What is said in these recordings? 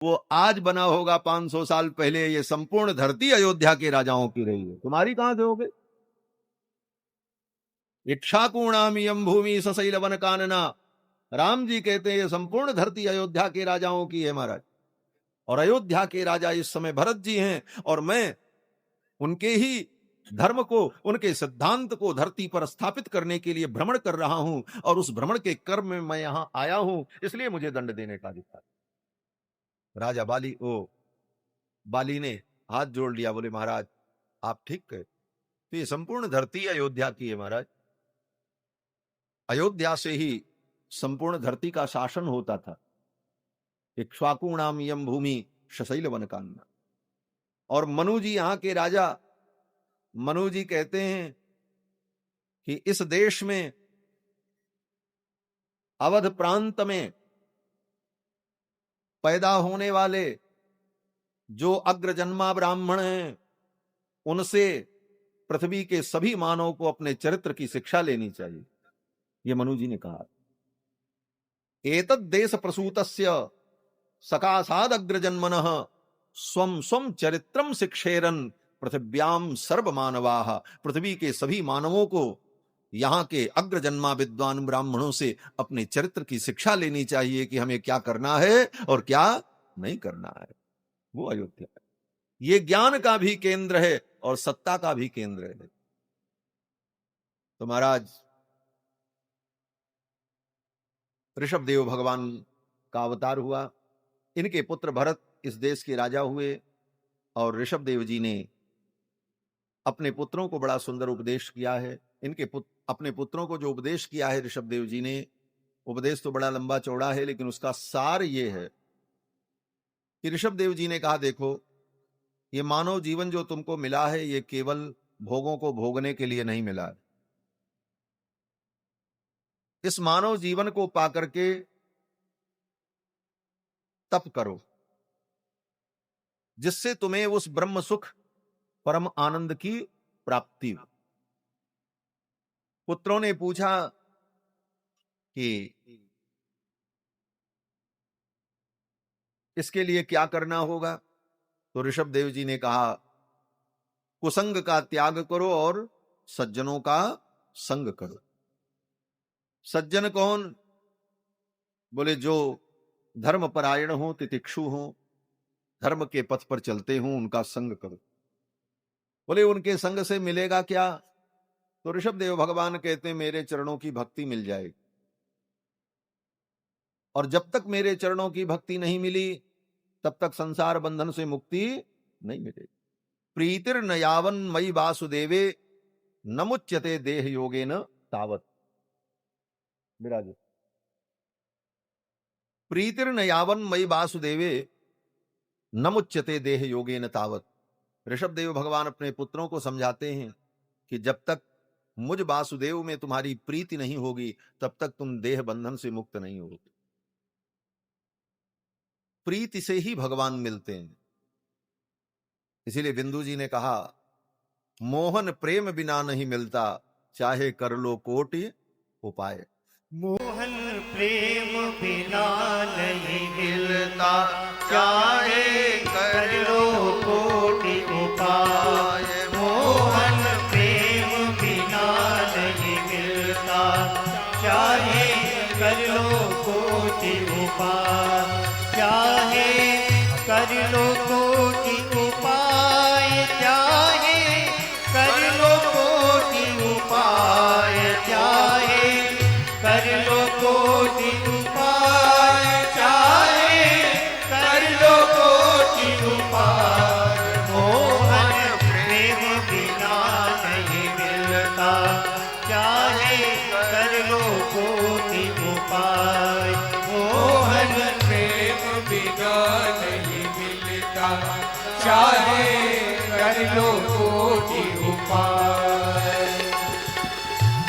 वो आज बना होगा 500 साल पहले, ये संपूर्ण धरती अयोध्या के राजाओं की रही है, तुम्हारी कहां से हो गई? इक्षाकूणामियम भूमि सशैल वन कानना, राम जी कहते हैं ये संपूर्ण धरती अयोध्या के राजाओं की है महाराज। और अयोध्या के राजा इस समय भरत जी हैं, और मैं उनके ही धर्म को, उनके सिद्धांत को धरती पर स्थापित करने के लिए भ्रमण कर रहा हूं, और उस भ्रमण के क्रम में मैं यहां आया हूं, इसलिए मुझे दंड देने का अधिकार। राजा बाली ने हाथ जोड़ लिया, बोले महाराज आप ठीक कहे, तो ये संपूर्ण धरती अयोध्या की है महाराज। अयोध्या से ही संपूर्ण धरती का शासन होता था। इक्ष्वाकुणाम यम भूमि सशैल वन कानना। और मनु जी यहां के राजा, मनु जी कहते हैं कि इस देश में अवध प्रांत में पैदा होने वाले जो अग्रजन्मा ब्राह्मण हैं, उनसे पृथ्वी के सभी मानव को अपने चरित्र की शिक्षा लेनी चाहिए, ये मनु जी ने कहा। एतद् देश प्रसूतस्य सकाशाद अग्रजन्मनः स्वम स्वम चरित्रम शिक्षेरन पृथिव्याम सर्व मानवाः। पृथ्वी के सभी मानवों को यहाँ के अग्रजन्मा विद्वान ब्राह्मणों से अपने चरित्र की शिक्षा लेनी चाहिए कि हमें क्या करना है और क्या नहीं करना है। वो अयोध्या है, ये ज्ञान का भी केंद्र है और सत्ता का भी केंद्र है। तो महाराज ऋषभदेव भगवान का अवतार हुआ, इनके पुत्र भरत इस देश के राजा हुए, और ऋषभदेव जी ने अपने पुत्रों को बड़ा सुंदर उपदेश किया है। अपने पुत्रों को जो उपदेश किया है ऋषभदेव जी ने, उपदेश तो बड़ा लंबा चौड़ा है, लेकिन उसका सार ये है कि ऋषभदेव जी ने कहा देखो, ये मानव जीवन जो तुमको मिला है, ये केवल भोगों को भोगने के लिए नहीं मिला है। इस मानव जीवन को पाकर के तप करो, जिससे तुम्हें उस ब्रह्म सुख परम आनंद की प्राप्ति हो। पुत्रों ने पूछा कि इसके लिए क्या करना होगा, तो ऋषभदेव जी ने कहा कुसंग का त्याग करो और सज्जनों का संग करो। सज्जन कौन? बोले जो धर्मपरायण हो, तितिक्षु हो, धर्म के पथ पर चलते हो, उनका संग करो। बोले उनके संग से मिलेगा क्या? तो ऋषभदेव भगवान कहते हैं मेरे चरणों की भक्ति मिल जाएगी, और जब तक मेरे चरणों की भक्ति नहीं मिली तब तक संसार बंधन से मुक्ति नहीं मिलेगी। प्रीतिर न यावन मयि वासुदेवे न मुच्यते देह योगेन तावत। विराज। प्रीतिर न यावन मयि वासुदेवे न मुच्यते देह योगेन तावत। ऋषभदेव भगवान अपने पुत्रों को समझाते हैं कि जब तक मुझ वासुदेव में तुम्हारी प्रीति नहीं होगी तब तक तुम देह बंधन से मुक्त नहीं होगे। प्रीति से ही भगवान मिलते हैं। इसीलिए बिंदु जी ने कहा मोहन प्रेम बिना नहीं मिलता, चाहे कर लो कोटि उपाय। मोहन प्रेम बिना नहीं मिलता, चाहे कर लो कोटि उपाय। मोहन प्रेम बिना नहीं मिलता, चाहे कर लो कोटि उपाय। चाहे कर लो कोटि उपाय, चाहे कर लो कोटि उपाय। चाहे कर लो कोटि उपाय, चाहे कर लो कोटि उपाय। मोहन प्रेम बिना नहीं मिलता, चाहे कर लो कोटि उपाय। मोहन प्रेम बिना नहीं मिलता, चाहे कर लो कोटि उपाय।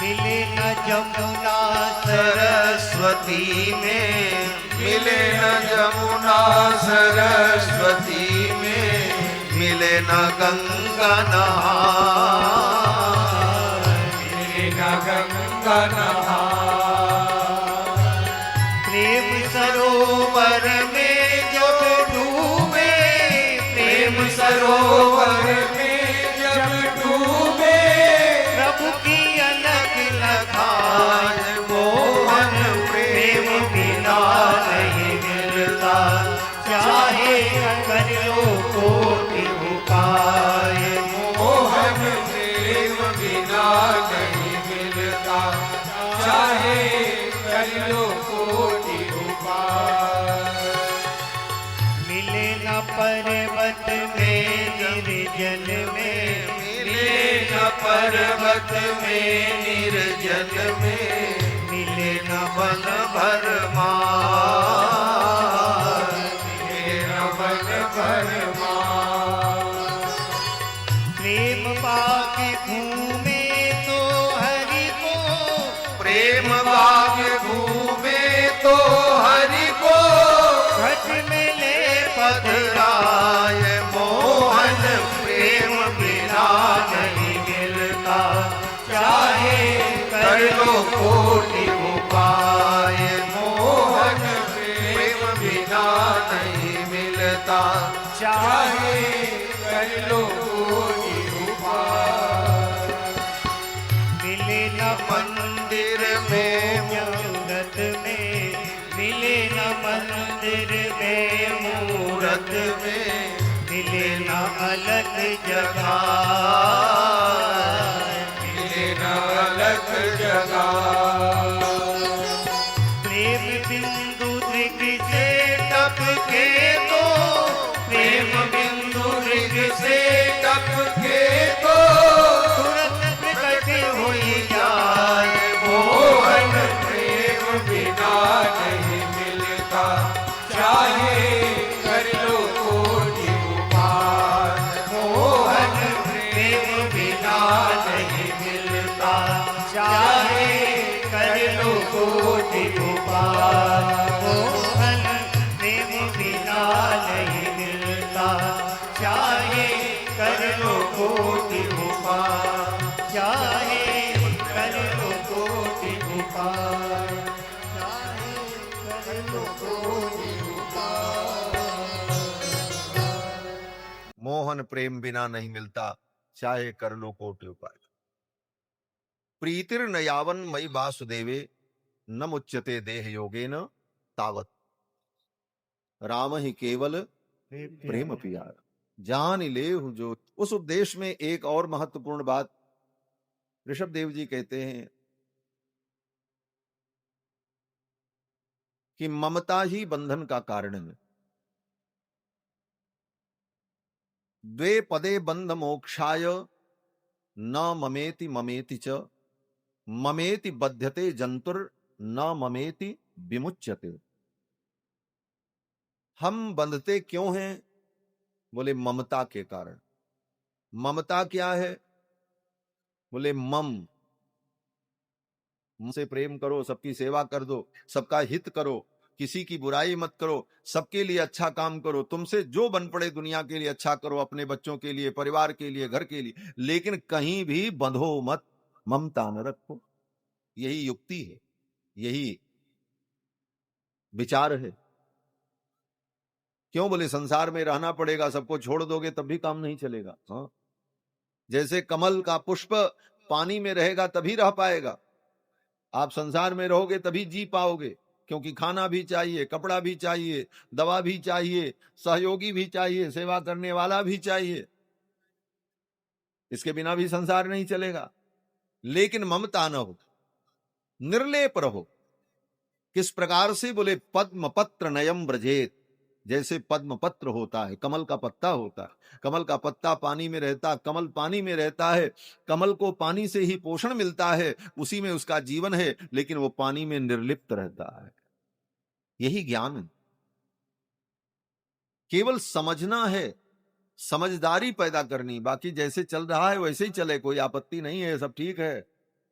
मिले न जमुना सरस्वती में, मिले न जमुना सरस्वती में, मिले न गंगा नहाय, मिले न गंगा नहाय। प्रेम सरोवर में जब सरोवर में जब डूबे प्रभु की अलग लगाए मोहन प्रेम बिना नहीं मिलता चाहे कर लो कोटि उपाय मोहन प्रेम बिना नहीं मिलता चाहे कर लो कोटि उपाय मिले न पर्वत में निर्जन में मिले न पर्वत में निर्जन में मिले न वन भर मिले न वन भर प्रेम बाग घूमे तो हरि को प्रेम बाग घूमे तो हरि को घट मिले पधराय मोहन प्रेम बिना नहीं मिलता चाहे कर लो कोटि उपाय मोहन प्रेम बिना नहीं मिलता चाहे कर लो कोटि उपाय मिले न मंदिर में मूरत में मिले न मंदिर में मूरत में मिले न अलग जगह मिले न अलग जगह प्रेम बिंदु दृग से टपके तो प्रेम बिंदु दृग से टपके तो तुरंत प्रकट हो जाए मोहन प्रेम बिना नहीं मिलता चाहे कर लो कोटि उपाय मोहन प्रेम बिना नहीं मिलता चाहे कर लो कोटि उपाय मोहन प्रेम बिना नहीं मिलता चाहे कर लो कोटि उपाय चाहे कर लो कोटि उपाय चाहे कर लो कोटि मोहन प्रेम बिना नहीं मिलता चाहे कर लो कोटि उपाय। प्रीतिर न यावन मयि वासुदेवे न मुच्यते देह योगेन तावत राम ही केवल प्रेम प्यार जान ले जो। उस उपदेश में एक और महत्वपूर्ण बात ऋषभ देव जी कहते हैं कि ममता ही बंधन का कारण है। द्वे पदे बंध मोक्षाय न ममेति ममेति च ममेति बध्यते जंतुर न ममेति विमुच्यते। हम बंधते क्यों हैं? बोले ममता के कारण। ममता क्या है? बोले मम से प्रेम करो, सबकी सेवा कर दो, सबका हित करो, किसी की बुराई मत करो, सबके लिए अच्छा काम करो, तुमसे जो बन पड़े दुनिया के लिए अच्छा करो, अपने बच्चों के लिए, परिवार के लिए, घर के लिए, लेकिन कहीं भी बंधो मत, ममता न रखो। यही युक्ति है, यही विचार है। क्यों? बोले संसार में रहना पड़ेगा, सबको छोड़ दोगे तब भी काम नहीं चलेगा। हाँ, जैसे कमल का पुष्प पानी में रहेगा तभी रह पाएगा, आप संसार में रहोगे तभी जी पाओगे, क्योंकि खाना भी चाहिए, कपड़ा भी चाहिए, दवा भी चाहिए, सहयोगी भी चाहिए, सेवा करने वाला भी चाहिए, इसके बिना भी संसार नहीं चलेगा। लेकिन ममता न हो, निर्लेप रहो। किस प्रकार से? बोले पद्म पत्र नयम ब्रजेत। जैसे पद्म पत्र होता है, कमल का पत्ता होता है, कमल का पत्ता पानी में रहता, कमल पानी में रहता है, कमल को पानी से ही पोषण मिलता है, उसी में उसका जीवन है, लेकिन वो पानी में निर्लिप्त रहता है। यही ज्ञान है। केवल समझना है, समझदारी पैदा करनी, बाकी जैसे चल रहा है वैसे ही चले, कोई आपत्ति नहीं है, सब ठीक है,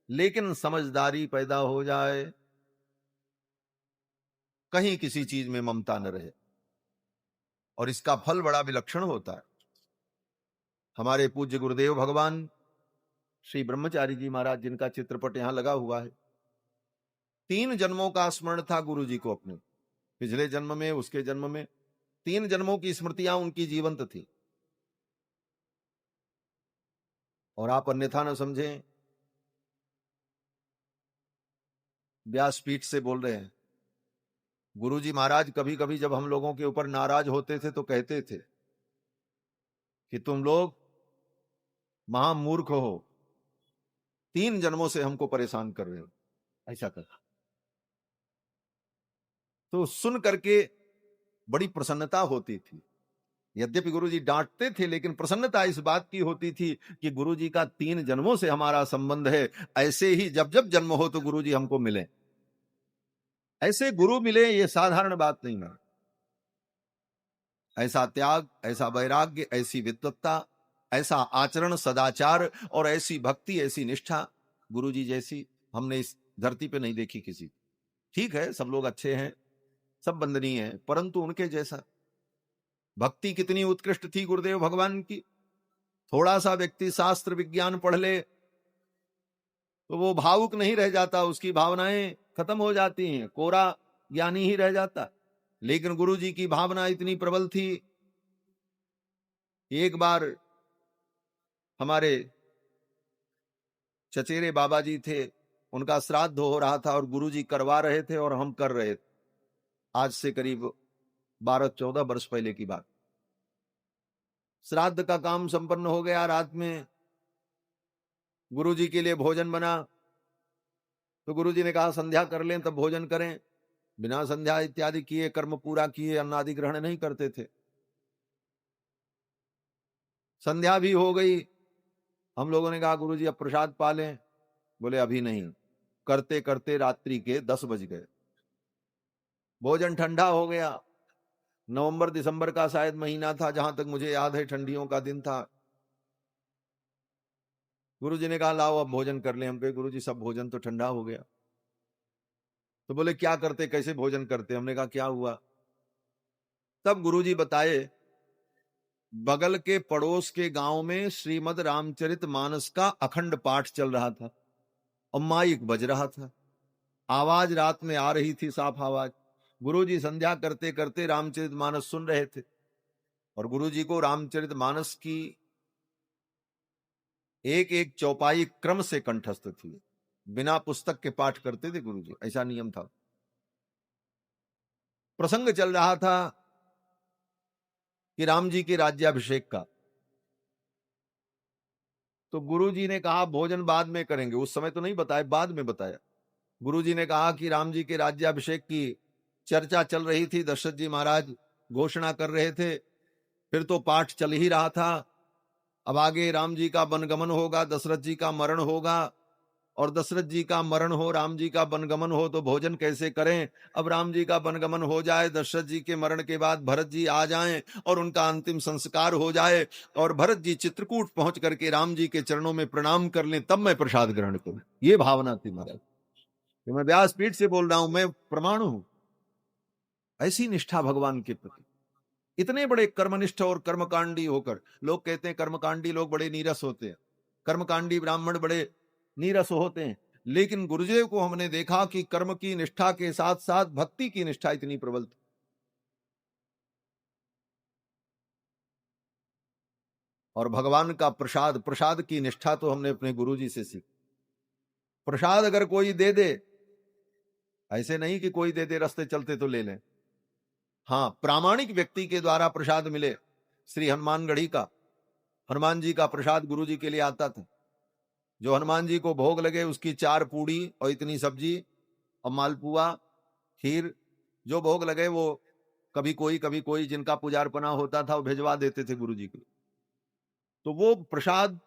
लेकिन समझदारी पैदा हो जाए, कहीं किसी चीज में ममता न रहे, और इसका फल बड़ा विलक्षण होता है। हमारे पूज्य गुरुदेव भगवान श्री ब्रह्मचारी जी महाराज, जिनका चित्रपट यहां लगा हुआ है, 3 जन्मों का स्मरण था गुरु जी को अपने, पिछले जन्म में, उसके जन्म में, 3 जन्मों की स्मृतियां उनकी जीवंत थी। और आप अन्यथा न समझें, व्यासपीठ से बोल रहे हैं। गुरुजी महाराज कभी कभी जब हम लोगों के ऊपर नाराज होते थे तो कहते थे कि तुम लोग महामूर्ख हो, 3 जन्मों से हमको परेशान कर रहे हो, ऐसा कहा। तो सुन करके बड़ी प्रसन्नता होती थी। यद्यपि गुरुजी डांटते थे, लेकिन प्रसन्नता इस बात की होती थी कि गुरुजी का 3 जन्मों से हमारा संबंध है। ऐसे ही जब जब जन्म हो तो गुरुजी हमको मिले, ऐसे गुरु मिले, ये साधारण बात नहीं है। ऐसा त्याग, ऐसा वैराग्य, ऐसी विद्वत्ता, ऐसा आचरण, सदाचार और ऐसी भक्ति, ऐसी निष्ठा गुरुजी जैसी हमने इस धरती पे नहीं देखी किसी। ठीक है, सब लोग अच्छे हैं, सब वंदनीय हैं, परंतु उनके जैसा भक्ति कितनी उत्कृष्ट थी गुरुदेव भगवान की। थोड़ा सा व्यक्ति शास्त्र विज्ञान पढ़ ले तो वो भावुक नहीं रह जाता, उसकी भावनाएं खत्म हो जाती हैं, कोरा ज्ञानी ही रह जाता। लेकिन गुरुजी की भावना इतनी प्रबल थी। एक बार हमारे चचेरे बाबा जी थे, उनका श्राद्ध हो रहा था और गुरुजी करवा रहे थे और हम कर रहे थे। आज से करीब 12-14 वर्ष पहले की बात। श्राद्ध का काम संपन्न हो गया। रात में गुरुजी के लिए भोजन बना, तो गुरुजी ने कहा संध्या कर लें तब भोजन करें। बिना संध्या इत्यादि किए, कर्म पूरा किए, अन्न आदि ग्रहण नहीं करते थे। संध्या भी हो गई। हम लोगों ने कहा गुरुजी अब प्रसाद पा लें। बोले अभी नहीं। करते करते रात्रि के 10 बज गए। भोजन ठंडा हो गया। नवंबर दिसंबर का शायद महीना था, जहां तक मुझे याद है, ठंडियों का दिन था। गुरुजी ने कहा लाओ अब भोजन कर लें। हम कहे गुरुजी सब भोजन तो ठंडा हो गया। तो बोले क्या करते, कैसे भोजन करते? हमने कहा क्या हुआ? तब गुरुजी बताए, बगल के पड़ोस के गांव में श्रीमद् रामचरितमानस का अखंड पाठ चल रहा था और माइक बज रहा था। आवाज रात में आ रही थी, साफ आवाज। गुरुजी संध्या करते करते रामचरितमानस सुन रहे थे और गुरुजी को रामचरितमानस की एक एक चौपाई क्रम से कंठस्थ थी। बिना पुस्तक के पाठ करते थे गुरुजी, ऐसा नियम था। प्रसंग चल रहा था कि राम जी के राज्याभिषेक का। तो गुरुजी ने कहा भोजन बाद में करेंगे। उस समय तो नहीं बताया, बाद में बताया। गुरुजी ने कहा कि राम जी के राज्याभिषेक की चर्चा चल रही थी, दशरथ जी महाराज घोषणा कर रहे थे, फिर तो पाठ चल ही रहा था। अब आगे राम जी का वनगमन होगा, दशरथ जी का मरण होगा, और दशरथ जी का मरण हो, राम जी का वनगमन हो, तो भोजन कैसे करें? अब राम जी का वनगमन हो जाए, दशरथ जी के मरण के बाद भरत जी आ जाएं और उनका अंतिम संस्कार हो जाए और भरत जी चित्रकूट पहुंच करके राम जी के चरणों में प्रणाम कर लें, तब मैं प्रसाद ग्रहण करूं। ये भावना थी महाराज। मैं व्यासपीठ से बोल रहा हूं, मैं प्रमाण हूं। ऐसी निष्ठा भगवान के प्रति, इतने बड़े कर्मनिष्ठ और कर्मकांडी होकर। लोग कहते हैं कर्मकांडी लोग बड़े नीरस होते हैं, कर्मकांडी ब्राह्मण बड़े नीरस होते हैं, लेकिन गुरुदेव को हमने देखा कि कर्म की निष्ठा के साथ साथ भक्ति की निष्ठा इतनी प्रबल थी। और भगवान का प्रसाद, प्रसाद की निष्ठा तो हमने अपने गुरुजी से सीखी। प्रसाद अगर कोई दे दे, ऐसे नहीं कि कोई दे दे रास्ते चलते तो ले लें। हाँ, प्रामाणिक व्यक्ति के द्वारा प्रसाद मिले। श्री हनुमानगढ़ी का, हनुमान जी का प्रसाद गुरुजी के लिए आता था। जो हनुमान जी को भोग लगे उसकी 4 पूड़ी और इतनी सब्जी और मालपुआ, खीर, जो भोग लगे वो कभी कोई जिनका पूजार्पणा होता था वो भिजवा देते थे गुरुजी को। तो वो प्रसाद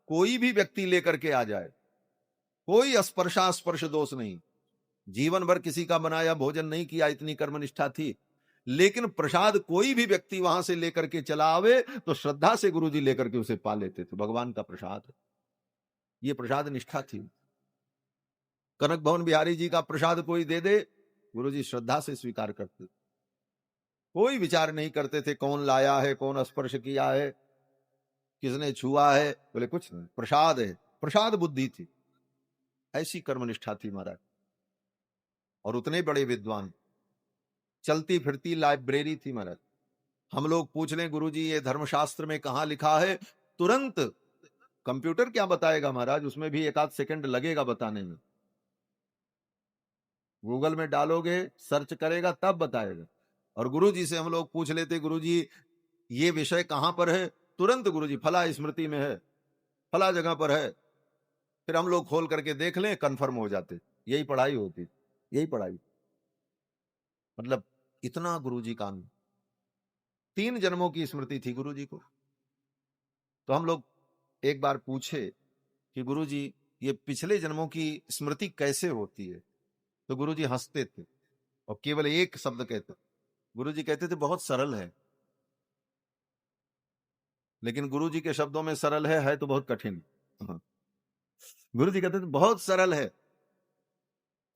कोई भी व्यक्ति लेकर के आ जाए, कोई स्पर्श दोष नहीं। जीवन भर किसी का बनाया भोजन नहीं किया, इतनी कर्मनिष्ठा थी। लेकिन प्रसाद कोई भी व्यक्ति वहां से लेकर के चला आवे तो श्रद्धा से गुरुजी लेकर के उसे पा लेते थे। भगवान का प्रसाद, ये प्रसाद निष्ठा थी। कनक भवन बिहारी जी का प्रसाद कोई दे दे, गुरुजी श्रद्धा से स्वीकार करते, कोई विचार नहीं करते थे कौन लाया है, कौन स्पर्श किया है, किसने छुआ है। बोले कुछ नहीं, प्रसाद है। प्रसाद बुद्धि थी, ऐसी कर्मनिष्ठा थी महाराज। और उतने बड़े विद्वान, चलती फिरती लाइब्रेरी थी महाराज। हम लोग पूछ लें गुरुजी ये धर्मशास्त्र में कहां लिखा है, तुरंत कंप्यूटर क्या बताएगा महाराज, उसमें भी एक आध सेकंड लगेगा बताने में। गूगल में डालोगे, सर्च करेगा तब बताएगा। और गुरुजी से हम लोग पूछ लेते, गुरुजी ये विषय कहां पर है, तुरंत गुरुजी फला स्मृति में है, फला जगह पर है। फिर हम लोग खोल करके देख लें, कंफर्म हो जाते। यही पढ़ाई होती, यही पढ़ाई। मतलब इतना गुरुजी का 3 जन्मों की स्मृति थी गुरुजी को। तो हम लोग एक बार पूछे कि गुरुजी ये पिछले जन्मों की स्मृति कैसे होती है, तो गुरुजी हंसते थे और केवल एक शब्द कहते, गुरुजी कहते थे बहुत सरल है। लेकिन गुरुजी के शब्दों में सरल है तो बहुत कठिन। गुरुजी कहते थे बहुत सरल है,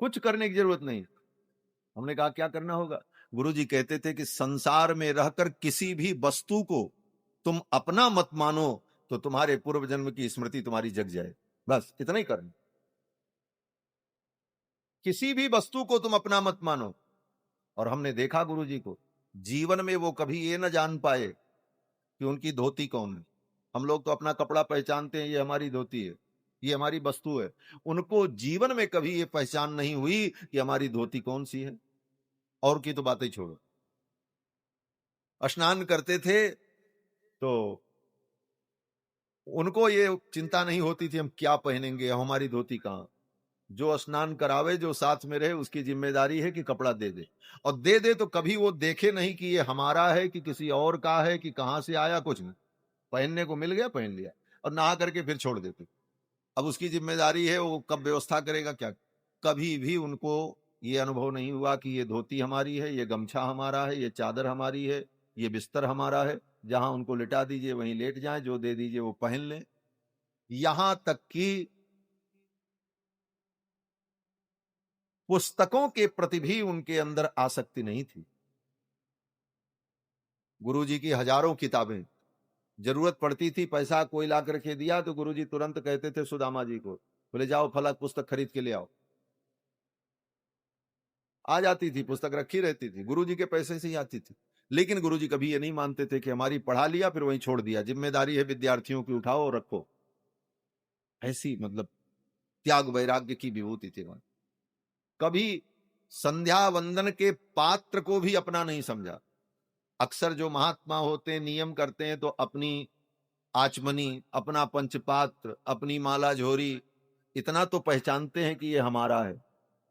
कुछ करने की जरूरत नहीं। हमने कहा क्या करना होगा? गुरुजी कहते थे कि संसार में रहकर किसी भी वस्तु को तुम अपना मत मानो तो तुम्हारे पूर्व जन्म की स्मृति तुम्हारी जग जाए, बस इतना ही करना। किसी भी वस्तु को तुम अपना मत मानो। और हमने देखा गुरुजी को, जीवन में वो कभी ये ना जान पाए कि उनकी धोती कौन है। हम लोग तो अपना कपड़ा पहचानते हैं, ये हमारी धोती है, ये हमारी वस्तु है। उनको जीवन में कभी ये पहचान नहीं हुई कि हमारी धोती कौन सी है। और की तो बातें छोड़ो। स्नान करते थे तो उनको ये चिंता नहीं होती थी हम क्या पहनेंगे, हमारी धोती कहां। जो स्नान करावे, जो साथ में रहे, उसकी जिम्मेदारी है कि कपड़ा दे दे। और दे दे तो कभी वो देखे नहीं कि ये हमारा है कि किसी और का है कि कहां से आया, कुछ नहीं। पहनने को मिल गया, पहन लिया और नहा करके फिर छोड़ देते। अब उसकी जिम्मेदारी है, वो कब व्यवस्था करेगा क्या। कभी भी उनको ये अनुभव नहीं हुआ कि ये धोती हमारी है, ये गमछा हमारा है, ये चादर हमारी है, ये बिस्तर हमारा है। जहां उनको लिटा दीजिए वहीं लेट जाएं, जो दे दीजिए वो पहन लें। यहां तक कि पुस्तकों के प्रति भी उनके अंदर आसक्ति नहीं थी। गुरुजी की हजारों किताबें, जरूरत पड़ती थी, पैसा कोई ला करके दिया तो गुरुजी तुरंत कहते थे सुदामा जी को, बोले जाओ फला पुस्तक खरीद के ले आओ। आ जाती थी, पुस्तक रखी रहती थी, गुरुजी के पैसे से ही आती थी। लेकिन गुरुजी कभी ये नहीं मानते थे कि हमारी पढ़ा लिया फिर वहीं छोड़ दिया, जिम्मेदारी है विद्यार्थियों की, उठाओ और रखो। ऐसी मतलब त्याग वैराग्य की विभूति थी। कभी संध्या वंदन के पात्र को भी अपना नहीं समझा। अक्सर जो महात्मा होते नियम करते हैं तो अपनी आचमनी, अपना पंचपात्र, अपनी माला झोरी, इतना तो पहचानते हैं कि ये हमारा है,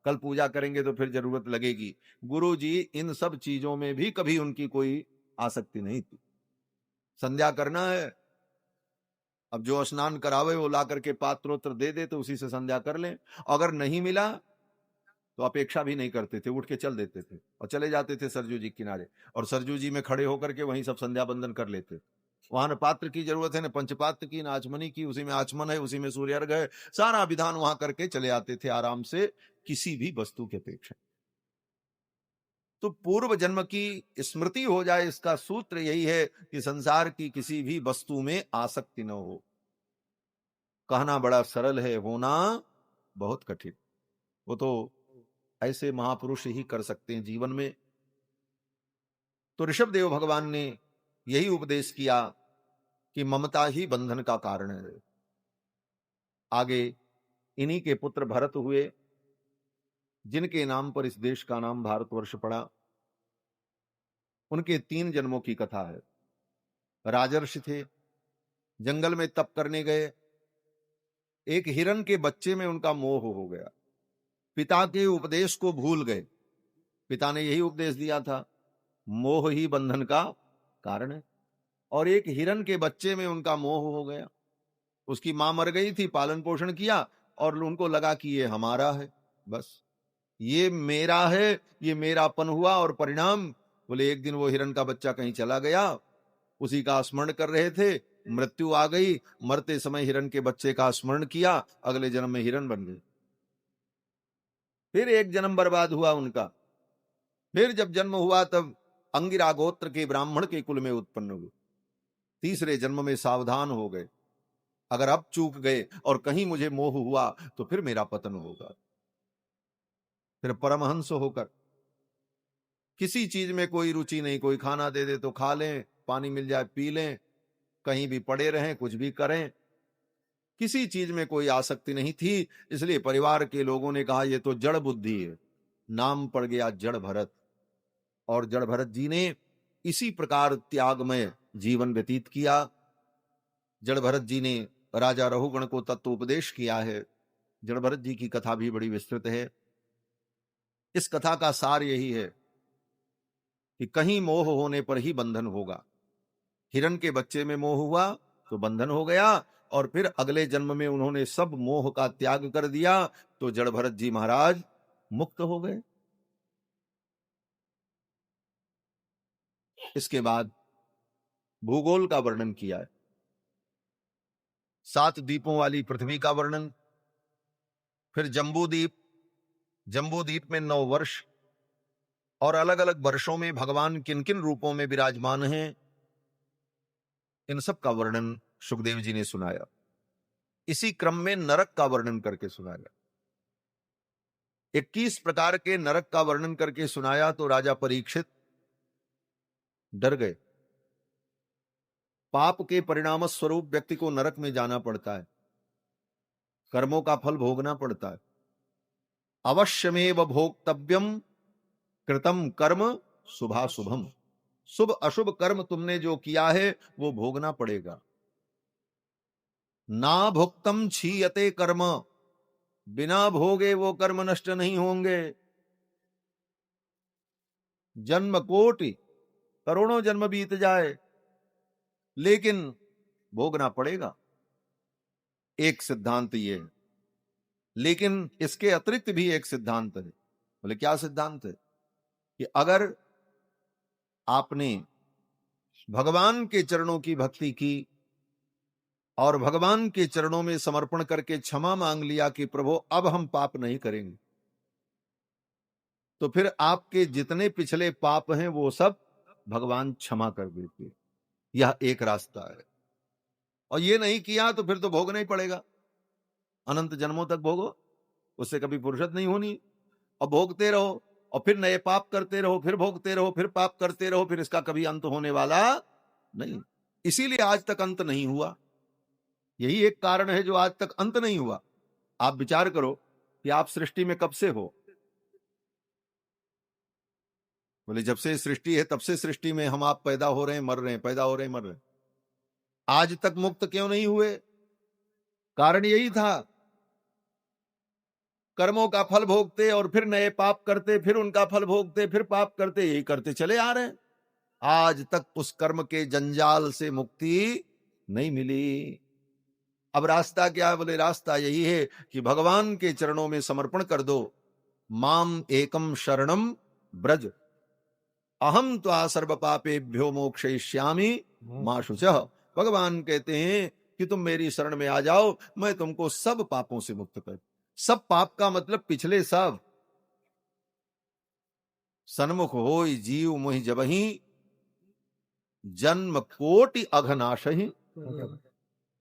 कल पूजा करेंगे तो फिर जरूरत लगेगी। गुरु जी इन सब चीजों में भी कभी उनकी कोई आसक्ति नहीं थी। संध्या करना है, अब जो स्नान करावे वो ला करके पात्रोत्र दे दे तो उसी से संध्या कर लें। अगर नहीं मिला तो अपेक्षा भी नहीं करते थे, उठ के चल देते थे और चले जाते थे सरजू जी किनारे, और सरजू जी में खड़े होकर के वहीं सब संध्या बंदन कर लेते। वहां न पात्र की जरूरत है, न पंचपात्र की, न आचमनी की, उसी में आचमन है, उसी में सूर्य अर्घ है, सारा विधान वहां करके चले आते थे आराम से, किसी भी वस्तु की अपेक्षा। तो पूर्व जन्म की स्मृति हो जाए, इसका सूत्र यही है कि संसार की किसी भी वस्तु में आसक्ति न हो। कहना बड़ा सरल है, होना बहुत कठिन। वो तो ऐसे महापुरुष ही कर सकते हैं जीवन में। तो ऋषभदेव भगवान ने यही उपदेश किया कि ममता ही बंधन का कारण है। आगे इन्हीं के पुत्र भरत हुए, जिनके नाम पर इस देश का नाम भारतवर्ष पड़ा। उनके 3 जन्मों की कथा है। राजर्षि थे, जंगल में तप करने गए, एक हिरण के बच्चे में उनका मोह हो गया, पिता के उपदेश को भूल गए। पिता ने यही उपदेश दिया था, मोह ही बंधन का कारण है। और एक हिरण के बच्चे में उनका मोह हो गया। उसकी मां मर गई थी, पालन पोषण किया और उनको लगा कि ये हमारा है, बस ये मेरा है, ये मेरापन हुआ। और परिणाम बोले एक दिन वो हिरण का बच्चा कहीं चला गया, उसी का स्मरण कर रहे थे, मृत्यु आ गई, मरते समय हिरण के बच्चे का स्मरण किया, अगले जन्म में हिरण बन गए। फिर एक जन्म बर्बाद हुआ उनका। फिर जब जन्म हुआ तब अंगिरा गोत्र के ब्राह्मण के कुल में उत्पन्न हुए। तीसरे जन्म में सावधान हो गए, अगर अब चूक गए और कहीं मुझे मोह हुआ तो फिर मेरा पतन होगा। फिर परमहंस होकर किसी चीज में कोई रुचि नहीं, कोई खाना दे दे तो खा लें, पानी मिल जाए पी लें, कहीं भी पड़े रहें, कुछ भी करें, किसी चीज में कोई आसक्ति नहीं थी। इसलिए परिवार के लोगों ने कहा ये तो जड़ बुद्धि है, नाम पड़ गया जड़ भरत। और जड़ भरत जी ने इसी प्रकार त्यागमय जीवन व्यतीत किया। जड़ भरत जी ने राजा रहुगण को तत्वोपदेश किया है। जड़ भरत जी की कथा भी बड़ी विस्तृत है। इस कथा का सार यही है कि कहीं मोह होने पर ही बंधन होगा। हिरण के बच्चे में मोह हुआ तो बंधन हो गया, और फिर अगले जन्म में उन्होंने सब मोह का त्याग कर दिया तो जड़ भरत जी महाराज मुक्त हो गए। इसके बाद भूगोल का वर्णन किया है। 7 द्वीपों वाली पृथ्वी का वर्णन, फिर जम्बू द्वीप, जम्बू द्वीप में 9 वर्ष, और अलग अलग वर्षों में भगवान किन किन रूपों में विराजमान हैं, इन सब का वर्णन सुखदेव जी ने सुनाया। इसी क्रम में नरक का वर्णन करके सुनाया। 21 प्रकार के नरक का वर्णन करके सुनाया तो राजा परीक्षित डर गए। पाप के परिणाम स्वरूप व्यक्ति को नरक में जाना पड़ता है, कर्मों का फल भोगना पड़ता है। अवश्यमेव भोक्तव्यम कृतम कर्म शुभाशुभम, शुभ अशुभ कर्म तुमने जो किया है वो भोगना पड़ेगा। ना भुक्तम क्षीयते कर्म, बिना भोगे वो कर्म नष्ट नहीं होंगे। जन्म कोटि करोड़ों जन्म बीत जाए लेकिन भोगना पड़ेगा। एक सिद्धांत ये है, लेकिन इसके अतिरिक्त भी एक सिद्धांत है। बोले क्या सिद्धांत है? कि अगर आपने भगवान के चरणों की भक्ति की और भगवान के चरणों में समर्पण करके क्षमा मांग लिया कि प्रभु अब हम पाप नहीं करेंगे, तो फिर आपके जितने पिछले पाप हैं वो सब भगवान क्षमा कर देते। यह एक रास्ता है। और ये नहीं किया तो फिर तो भोगना ही पड़ेगा, अनंत जन्मों तक भोगो, उससे कभी फुर्सत नहीं होनी। और भोगते रहो और फिर नए पाप करते रहो, फिर भोगते रहो, फिर पाप करते रहो, फिर इसका कभी अंत होने वाला नहीं। इसीलिए आज तक अंत नहीं हुआ। यही एक कारण है जो आज तक अंत नहीं हुआ। आप विचार करो कि आप सृष्टि में कब से हो? बोले जब से सृष्टि है तब से सृष्टि में हम आप पैदा हो रहे हैं, मर रहे हैं, पैदा हो रहे हैं, मर रहे हैं। आज तक मुक्त क्यों नहीं हुए? कारण यही था, कर्मों का फल भोगते और फिर नए पाप करते, फिर उनका फल भोगते, फिर पाप करते, यही करते चले आ रहे हैं। आज तक उस कर्म के जंजाल से मुक्ति नहीं मिली। अब रास्ता क्या है? बोले रास्ता यही है कि भगवान के चरणों में समर्पण कर दो। माम एकम शरणम ब्रज, अहम त्वा सर्व पापेभ्यो मोक्षयिष्यामि मा शुचः। भगवान कहते हैं कि तुम मेरी शरण में आ जाओ, मैं तुमको सब पापों से मुक्त कर। सब पाप का मतलब पिछले सब। सन्मुख होई जीव मोहि जबहि, जन्म कोटि अघनाशहि।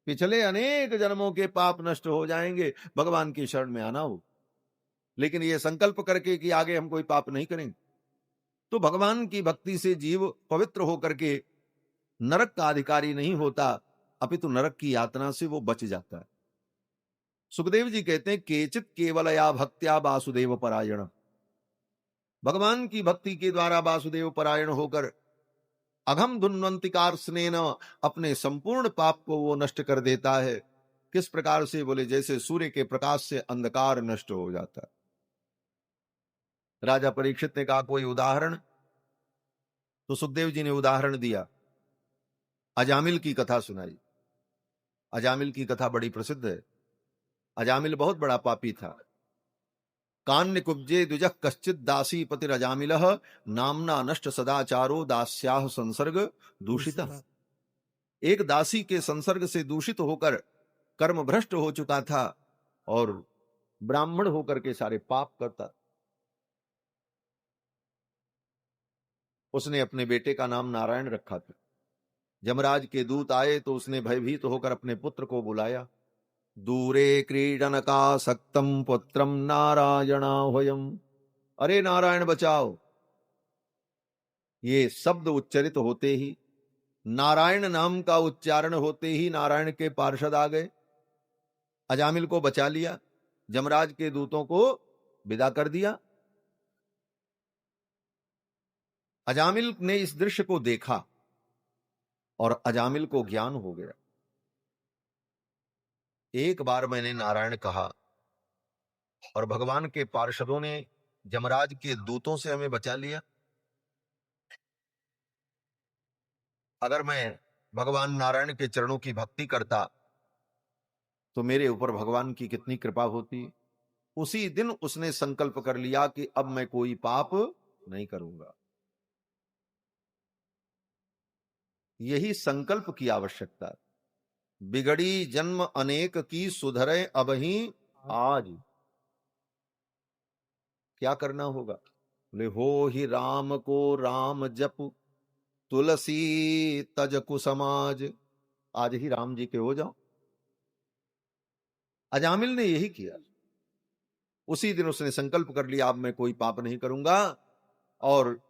पिछले अनेक जन्मों के पाप नष्ट हो जाएंगे भगवान की शरण में आना हो। लेकिन ये संकल्प करके कि आगे हम कोई पाप नहीं करेंगे, तो भगवान की भक्ति से जीव पवित्र होकर के नरक का अधिकारी नहीं होता, अपितु नरक की यातना से वो बच जाता है। सुखदेव जी कहते हैं केचित केवलया भक्त्या वासुदेव परायण, भगवान की भक्ति के द्वारा वासुदेव परायण होकर अघम धुन्वंतिकार स्नेन अपने संपूर्ण पाप को वो नष्ट कर देता है। किस प्रकार से? बोले जैसे सूर्य के प्रकाश से अंधकार नष्ट हो जाता है। राजा परीक्षित ने कहा कोई उदाहरण? तो सुखदेव जी ने उदाहरण दिया, अजामिल की कथा सुनाई। अजामिल की कथा बड़ी प्रसिद्ध है। अजामिल बहुत बड़ा पापी था। कान्य कुब्जे द्विजः कश्चित दासी पतिर अजामिलः, नामना नष्ट सदाचारो दास्याह संसर्ग दूषितः। एक दासी के संसर्ग से दूषित होकर कर्म भ्रष्ट हो चुका था और ब्राह्मण होकर के सारे पाप करता। उसने अपने बेटे का नाम नारायण रखा था। यमराज के दूत आए तो उसने भयभीत होकर अपने पुत्र को बुलाया। दूरे क्रीडनकासक्तं पुत्रम नारायणाह्वयम्, अरे नारायण बचाओ। ये शब्द उच्चरित होते ही, नारायण नाम का उच्चारण होते ही नारायण के पार्षद आ गए। अजामिल को बचा लिया, जमराज के दूतों को विदा कर दिया। अजामिल ने इस दृश्य को देखा और अजामिल को ज्ञान हो गया। एक बार मैंने नारायण कहा और भगवान के पार्षदों ने जमराज के दूतों से हमें बचा लिया। अगर मैं भगवान नारायण के चरणों की भक्ति करता तो मेरे ऊपर भगवान की कितनी कृपा होती। उसी दिन उसने संकल्प कर लिया कि अब मैं कोई पाप नहीं करूंगा। यही संकल्प की आवश्यकता है। बिगड़ी जन्म अनेक की सुधरे अब ही आज। क्या करना होगा? बोले हो ही राम को राम जप, तुलसी तज कुसमाज। आज ही राम जी के हो जाओ। अजामिल ने यही किया। उसी दिन उसने संकल्प कर लिया अब मैं कोई पाप नहीं करूंगा। और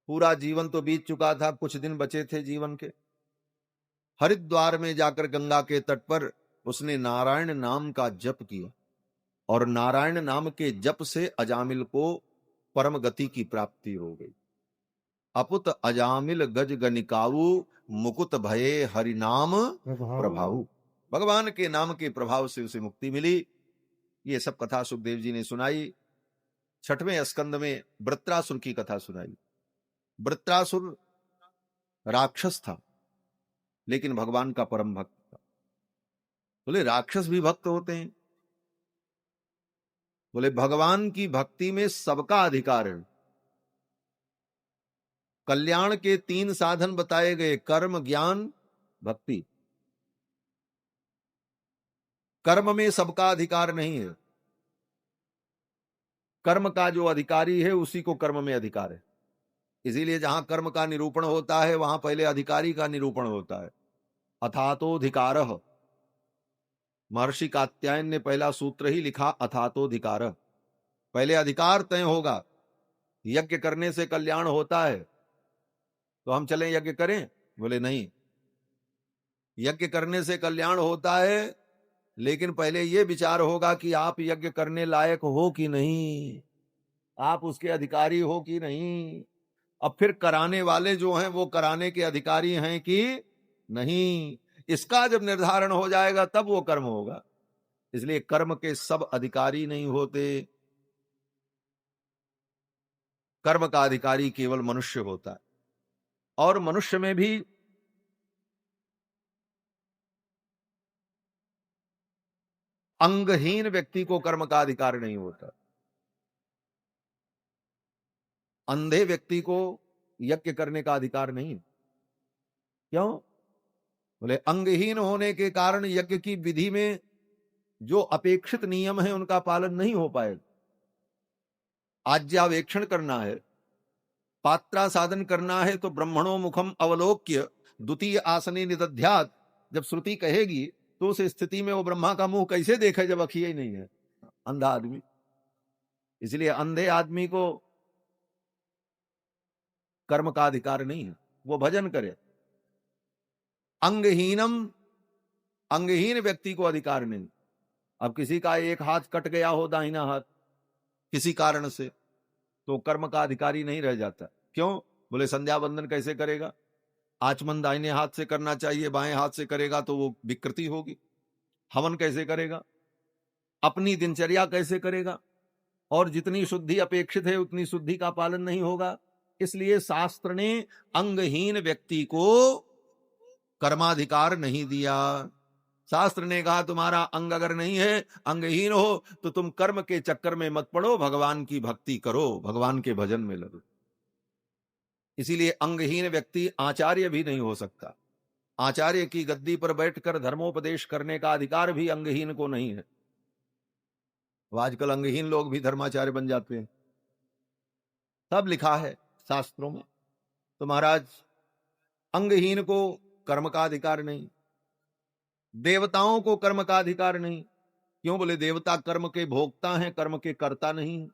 पूरा जीवन तो बीत चुका था, कुछ दिन बचे थे जीवन के। हरिद्वार में जाकर गंगा के तट पर उसने नारायण नाम का जप किया और नारायण नाम के जप से अजामिल को परम गति की प्राप्ति हो गई। अपुत अजामिल गज गनिकाऊ, मुकुत भये हरि नाम प्रभाऊ। भगवान के नाम के प्रभाव से उसे मुक्ति मिली। ये सब कथा सुखदेव जी ने सुनाई। 6वें स्कंद में वृत्रासुर की कथा सुनाई। वृत्रासुर राक्षस था लेकिन भगवान का परम भक्त था। बोले राक्षस भी भक्त होते हैं? बोले भगवान की भक्ति में सबका अधिकार है। कल्याण के 3 साधन बताए गए, कर्म, ज्ञान, भक्ति। कर्म में सबका अधिकार नहीं है। कर्म का जो अधिकारी है उसी को कर्म में अधिकार है। इसीलिए जहां कर्म का निरूपण होता है वहां पहले अधिकारी का निरूपण होता है। अथातोधिकारः। महर्षि कात्यायन ने पहला सूत्र ही लिखा, अथातोधिकारः। पहले अधिकार तय होगा। यज्ञ करने से कल्याण होता है तो हम चलें यज्ञ करें? बोले नहीं, यज्ञ करने से कल्याण होता है लेकिन पहले यह विचार होगा कि आप यज्ञ करने लायक हो कि नहीं, आप उसके अधिकारी हो कि नहीं। अब फिर कराने वाले जो हैं वो कराने के अधिकारी हैं कि नहीं, इसका जब निर्धारण हो जाएगा तब वो कर्म होगा। इसलिए कर्म के सब अधिकारी नहीं होते। कर्म का अधिकारी केवल मनुष्य होता है और मनुष्य में भी अंगहीन व्यक्ति को कर्म का अधिकार नहीं होता। अंधे व्यक्ति को यज्ञ करने का अधिकार नहीं। क्यों? बोले अंगहीन होने के कारण यज्ञ की विधि में जो अपेक्षित नियम है उनका पालन नहीं हो पाएगा। आज्ञावेक्षण करना है, पात्रा साधन करना है तो ब्रह्मणो मुखम अवलोक्य द्वितीय आसने निदध्यात्। जब श्रुति कहेगी तो उस स्थिति में वो ब्रह्मा का मुंह कैसे देखे जब अखिया ही नहीं है, अंधा आदमी। इसलिए अंधे आदमी को कर्म का अधिकार नहीं है, वो भजन करे। अंगहीन व्यक्ति को अधिकार नहीं। अब किसी का एक हाथ कट गया हो, दाहिना हाथ, किसी कारण से, तो कर्म का अधिकारी नहीं रह जाता। क्यों? बोले संध्या बंदन कैसे करेगा? आचमन दाहिने हाथ से करना चाहिए, बाएं हाथ से करेगा तो वो विकृति होगी। हवन कैसे करेगा? अपनी दिनचर्या कैसे करेगा? और जितनी शुद्धि अपेक्षित है उतनी शुद्धि का पालन नहीं होगा। इसलिए शास्त्र ने अंगहीन व्यक्ति को कर्माधिकार नहीं दिया। शास्त्र ने कहा तुम्हारा अंग अगर नहीं है, अंगहीन हो, तो तुम कर्म के चक्कर में मत पड़ो, भगवान की भक्ति करो, भगवान के भजन में लगो। इसीलिए अंगहीन व्यक्ति आचार्य भी नहीं हो सकता। आचार्य की गद्दी पर बैठकर धर्मोपदेश करने का अधिकार भी अंगहीन को नहीं है। आजकल अंगहीन लोग भी धर्माचार्य बन जाते हैं। सब लिखा है शास्त्रों में। तो महाराज अंगहीन को कर्म का अधिकार नहीं, देवताओं को कर्म का अधिकार नहीं। क्यों? बोले देवता कर्म के भोक्ता हैं, कर्म के कर्ता नहीं।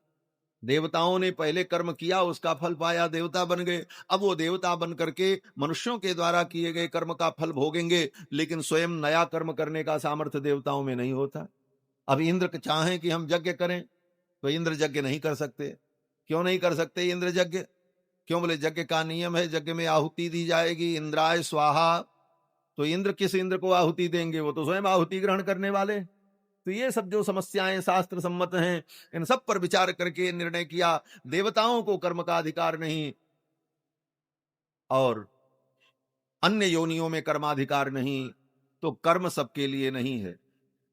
देवताओं ने पहले कर्म किया, उसका फल पाया, देवता बन गए। अब वो देवता बन करके मनुष्यों के द्वारा किए गए कर्म का फल भोगेंगे, लेकिन स्वयं नया कर्म करने का सामर्थ्य देवताओं में नहीं होता। अब इंद्र चाहें कि हम यज्ञ करें तो इंद्र यज्ञ नहीं कर सकते। क्यों नहीं कर सकते इंद्र यज्ञ? क्यों? बोले यज्ञ का नियम है, यज्ञ में आहुति दी जाएगी, इंद्राय स्वाहा। तो इंद्र किस इंद्र को आहुति देंगे? वो तो स्वयं आहुति ग्रहण करने वाले। तो ये सब जो समस्याएं शास्त्र सम्मत हैं, इन सब पर विचार करके निर्णय किया देवताओं को कर्म का अधिकार नहीं और अन्य योनियों में कर्माधिकार नहीं, तो कर्म सबके लिए नहीं है।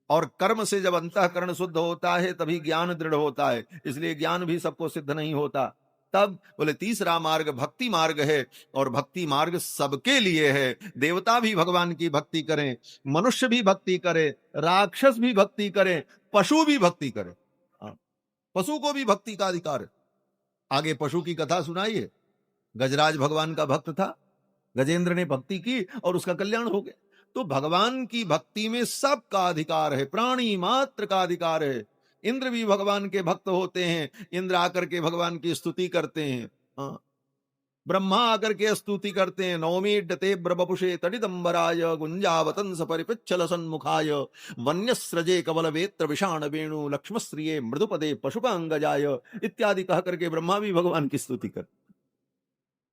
और कर्म से जब अंतःकरण शुद्ध होता है तभी ज्ञान दृढ़ होता है, इसलिए ज्ञान भी सबको सिद्ध नहीं होता। तब बोले तीसरा मार्ग भक्ति मार्ग है, और भक्ति मार्ग सबके लिए है। देवता भी भगवान की भक्ति करें, मनुष्य भी भक्ति करे, राक्षस भी भक्ति करे, पशु भी भक्ति करे। पशु को भी भक्ति का अधिकार है। आगे पशु की कथा सुनाइए। गजराज भगवान का भक्त था, गजेंद्र ने भक्ति की और उसका कल्याण हो गया। तो भगवान की भक्ति में सबका अधिकार है, प्राणी मात्र का अधिकार है। इंद्र भी भगवान के भक्त होते हैं, इंद्र आकर के भगवान की स्तुति करते हैं। हाँ, ब्रह्मा आकर के स्तुति करते हैं। नौमी डते ब्रबपुषे तडिदंबराय गुंजावतंस परिपिच्छल सन्मुखाय वन्यस्रजे कवल वेत्र विषाण वेणु लक्ष्मश्रिये मृदुपदे पशुपांगजाय इत्यादि कह करके ब्रह्मा भी भगवान की स्तुति करते।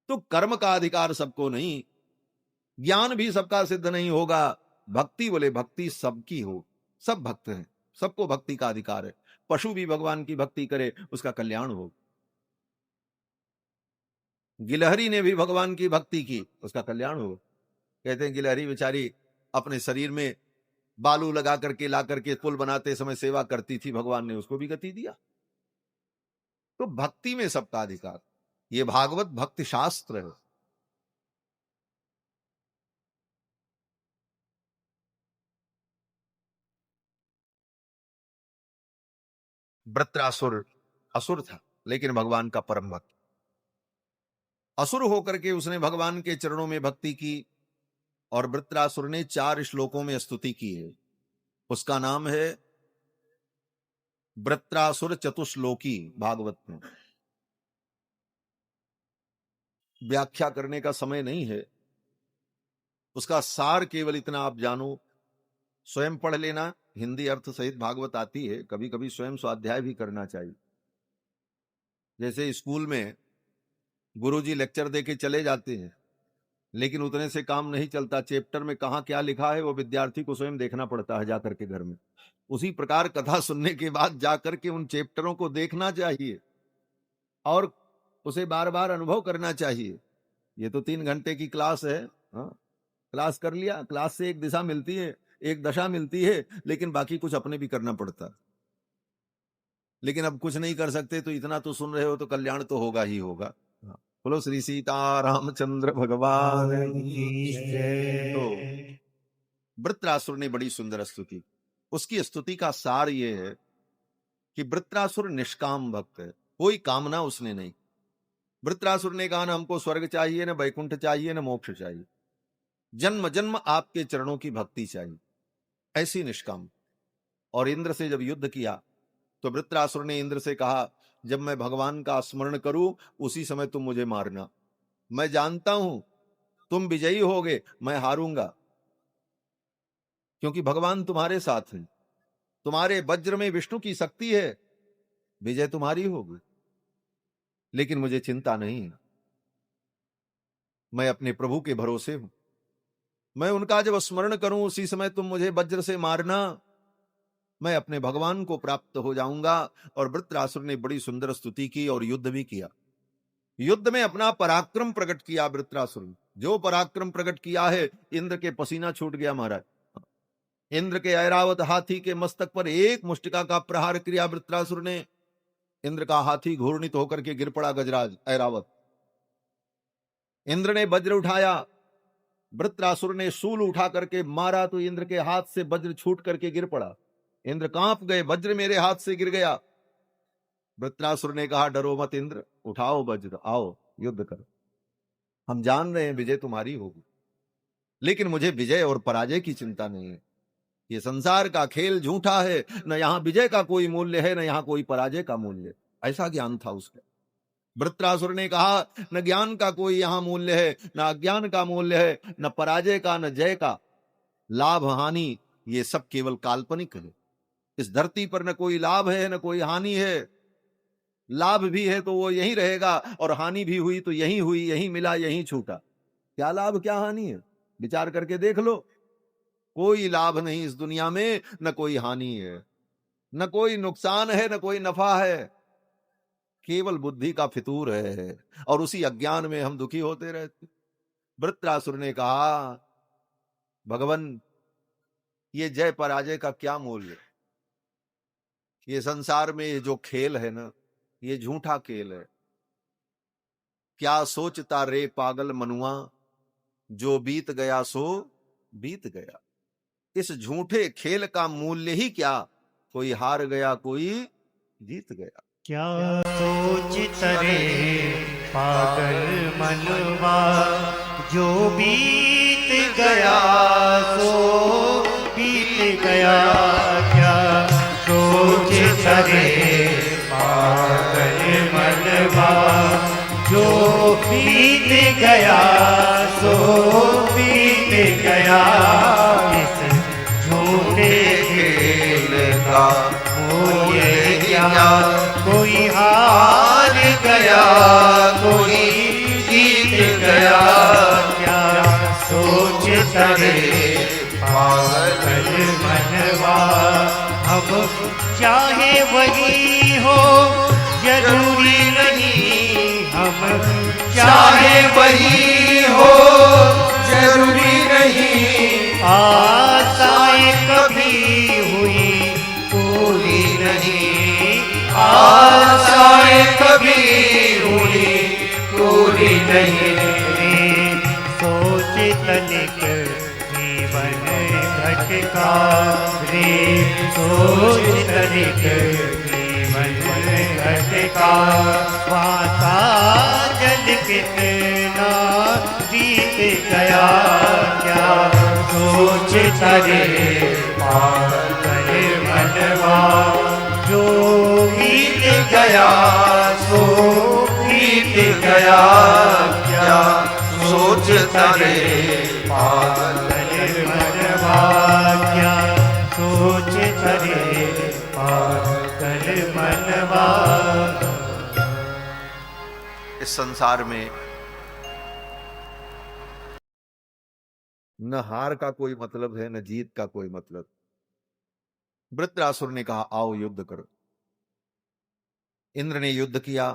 तो कर्म का अधिकार सबको नहीं, ज्ञान भी सबका सिद्ध नहीं होगा। भक्ति बोले भक्ति सबकी हो, सब भक्त हैं, सबको भक्ति का अधिकार है। पशु भी भगवान की भक्ति करे, उसका कल्याण हो। गिलहरी ने भी भगवान की भक्ति की, उसका कल्याण हो। कहते हैं गिलहरी बेचारी अपने शरीर में बालू लगा करके ला करके पुल बनाते समय सेवा करती थी, भगवान ने उसको भी गति दिया। तो भक्ति में सबका अधिकार, ये भागवत भक्ति शास्त्र है। वृत्रासुर असुर था, लेकिन भगवान का परम भक्त। असुर होकर के उसने भगवान के चरणों में भक्ति की, और वृत्रासुर ने 4 श्लोकों में स्तुति की है। उसका नाम है वृत्रासुर चतुश्लोकी। भागवत में व्याख्या करने का समय नहीं है, उसका सार केवल इतना आप जानो, स्वयं पढ़ लेना। हिंदी अर्थ सहित भागवत आती है, कभी कभी स्वयं स्वाध्याय भी करना चाहिए। जैसे स्कूल में गुरुजी लेक्चर देके चले जाते हैं, लेकिन उतने से काम नहीं चलता। चैप्टर में कहाँ क्या लिखा है वो विद्यार्थी को स्वयं देखना पड़ता है जाकर के घर में। उसी प्रकार कथा सुनने के बाद जाकर के उन चैप्टरों को देखना चाहिए और उसे बार बार अनुभव करना चाहिए। ये तो 3 घंटे की क्लास है, हाँ, क्लास कर लिया, क्लास से एक दिशा मिलती है, एक दशा मिलती है, लेकिन बाकी कुछ अपने भी करना पड़ता है। लेकिन अब कुछ नहीं कर सकते, तो इतना तो सुन रहे हो तो कल्याण तो होगा ही होगा। बोलो श्री सीतारामचंद्र भगवान की जय। तो वृत्रासुर ने बड़ी सुंदर स्तुति। उसकी स्तुति का सार ये है कि वृत्रासुर निष्काम भक्त है, कोई कामना उसने नहीं। वृत्रासुर ने कहा, न हमको स्वर्ग चाहिए, न वैकुंठ चाहिए, न मोक्ष चाहिए, जन्म जन्म आपके चरणों की भक्ति चाहिए, ऐसी निष्काम। और इंद्र से जब युद्ध किया तो वृत्रासुर ने इंद्र से कहा, जब मैं भगवान का स्मरण करूं उसी समय तुम मुझे मारना। मैं जानता हूं तुम विजयी होगे, मैं हारूंगा, क्योंकि भगवान तुम्हारे साथ हैं, तुम्हारे वज्र में विष्णु की शक्ति है, विजय तुम्हारी होगी। लेकिन मुझे चिंता नहीं है, मैं अपने प्रभु के भरोसे हूं। मैं उनका जब स्मरण करूं उसी समय तुम मुझे वज्र से मारना, मैं अपने भगवान को प्राप्त हो जाऊंगा। और वृत्रासुर ने बड़ी सुंदर स्तुति की और युद्ध भी किया। युद्ध में अपना पराक्रम प्रकट किया वृत्रासुर ने। जो पराक्रम प्रकट किया है, इंद्र के पसीना छूट गया महाराज। इंद्र के ऐरावत हाथी के मस्तक पर एक मुष्टिका का प्रहार किया वृत्रासुर ने। इंद्र का हाथी घूर्णित होकर के गिर पड़ा गजराज ऐरावत। इंद्र ने वज्र उठाया, वृत्रासुर ने शूल उठा करके मारा तो इंद्र के हाथ से वज्र छूट करके गिर पड़ा। इंद्र कांप गए, वज्र मेरे हाथ से गिर गया। वृत्रासुर ने कहा, डरो मत इंद्र, उठाओ वज्र, आओ युद्ध करो। हम जान रहे हैं विजय तुम्हारी होगी, लेकिन मुझे विजय और पराजय की चिंता नहीं है। ये संसार का खेल झूठा है, न यहां विजय का कोई मूल्य है, न यहां कोई पराजय का मूल्य। ऐसा ज्ञान था उसका। वृत्रासुर ने कहा न ज्ञान का कोई यहां मूल्य है, न अज्ञान का मूल्य है, न पराजय का न जय का, लाभ हानि ये सब केवल काल्पनिक है। इस धरती पर न कोई लाभ है न कोई हानि है। लाभ भी है तो वो यहीं रहेगा, और हानि भी हुई तो यहीं हुई, यहीं मिला यहीं छूटा। क्या लाभ क्या हानि है, विचार करके देख लो। कोई लाभ नहीं इस दुनिया में, न कोई हानि है, न कोई नुकसान है, न कोई नफा है। केवल बुद्धि का फितूर है, और उसी अज्ञान में हम दुखी होते रहते। वृत्रासुर ने कहा भगवान, ये जय पराजय का क्या मूल्य? ये संसार में ये जो खेल है ना, ये झूठा खेल है। क्या सोचता रे पागल मनुआ, जो बीत गया सो बीत गया। इस झूठे खेल का मूल्य ही क्या, कोई हार गया कोई जीत गया। क्या सोच रे पागल मनवा, जो बीत गया सो बीत गया। क्या सोच रे पागल मनवा, जो बीत गया सो बीत गया। इस झूठे खेल का मूल्य क्या, कोई हार गया कोई जीत गया। क्या सोच रे पागल मनवा, अब चाहे वही हो जरूरी नहीं। हम चाहे वही हो जरूरी नहीं। आशाएं कभी हुई पूरी नहीं, आशाएं कभी हुई पूरी नहीं। सोच तनिक जीवन घटका रे, सोच तनिक जीवन घटका। वाता जल कितना बीत गया। क्या सोच रे पागल मनवा, जो बीत गया सो बीत गया। क्या सोच रे पागल मनवा, क्या सोच रे पागल मनवा। इस संसार में न हार का कोई मतलब है, न जीत का कोई मतलब। वृत्रासुर ने कहा आओ युद्ध करो। इंद्र ने युद्ध किया,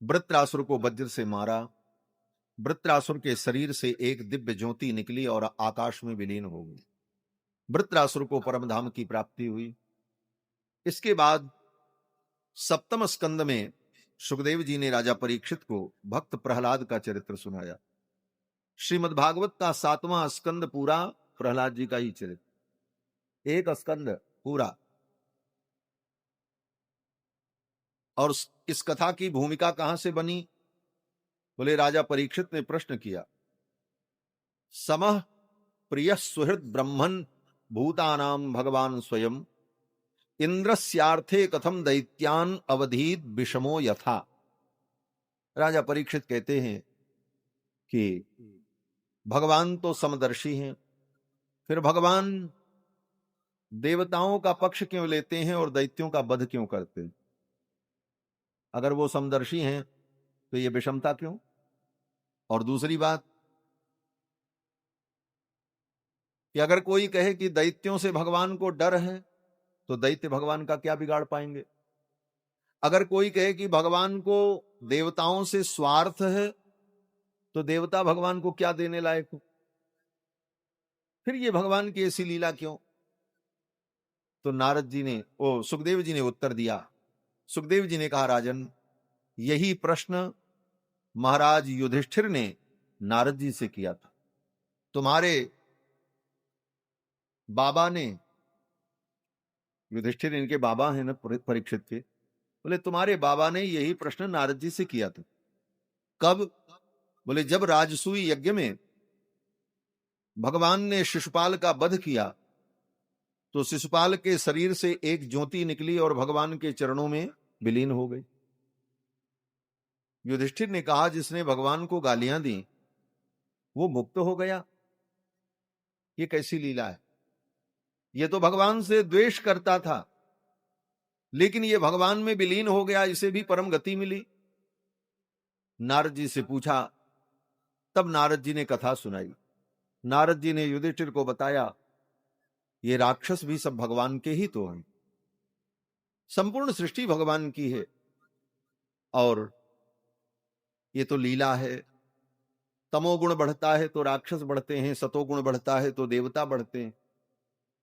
वृत्रासुर को वज्र से मारा। वृत्रासुर के शरीर से एक दिव्य ज्योति निकली और आकाश में विलीन हो गई। वृत्रासुर को परमधाम की प्राप्ति हुई। इसके बाद सप्तम स्कंद में सुखदेव जी ने राजा परीक्षित को भक्त प्रहलाद का चरित्र सुनाया। श्रीमद् भागवत का 7वां स्कंद पूरा प्रहलाद जी का ही चरित्र, एक स्कंद पूरा। और इस कथा की भूमिका कहां से बनी? बोले राजा परीक्षित ने प्रश्न किया, समः प्रिय सुहृद ब्रह्मन् भूतानां भगवान स्वयं, इंद्रस्यार्थे कथम दैत्यान अवधीत विषमो यथा। राजा परीक्षित कहते हैं कि भगवान तो समदर्शी हैं, फिर भगवान देवताओं का पक्ष क्यों लेते हैं और दैत्यों का वध क्यों करते हैं? अगर वो समदर्शी हैं तो ये विषमता क्यों? और दूसरी बात कि अगर कोई कहे कि दैत्यों से भगवान को डर है, तो दैत्य भगवान का क्या बिगाड़ पाएंगे? अगर कोई कहे कि भगवान को देवताओं से स्वार्थ है, तो देवता भगवान को क्या देने लायक हो? फिर ये भगवान की ऐसी लीला क्यों? तो नारद जी ने सुखदेव जी ने उत्तर दिया। सुखदेव जी ने कहा, राजन, यही प्रश्न महाराज युधिष्ठिर ने नारद जी से किया था। तुम्हारे बाबा ने, युधिष्ठिर इनके बाबा हैं ना परीक्षित के, बोले तुम्हारे बाबा ने यही प्रश्न नारद जी से किया था। कब? बोले जब राजसूय यज्ञ में भगवान ने शिशुपाल का वध किया, तो शिशुपाल के शरीर से एक ज्योति निकली और भगवान के चरणों में विलीन हो गई। युधिष्ठिर ने कहा, जिसने भगवान को गालियां दी वो मुक्त हो गया, ये कैसी लीला है? ये तो भगवान से द्वेष करता था, लेकिन ये भगवान में विलीन हो गया, इसे भी परम गति मिली। नारद जी से पूछा, तब नारद जी ने कथा सुनाई। नारद जी ने युधिष्ठिर को बताया, ये राक्षस भी सब भगवान के ही तो हैं, संपूर्ण सृष्टि भगवान की है, और ये तो लीला है। तमोगुण बढ़ता है तो राक्षस बढ़ते हैं, सतोगुण बढ़ता है तो देवता बढ़ते हैं,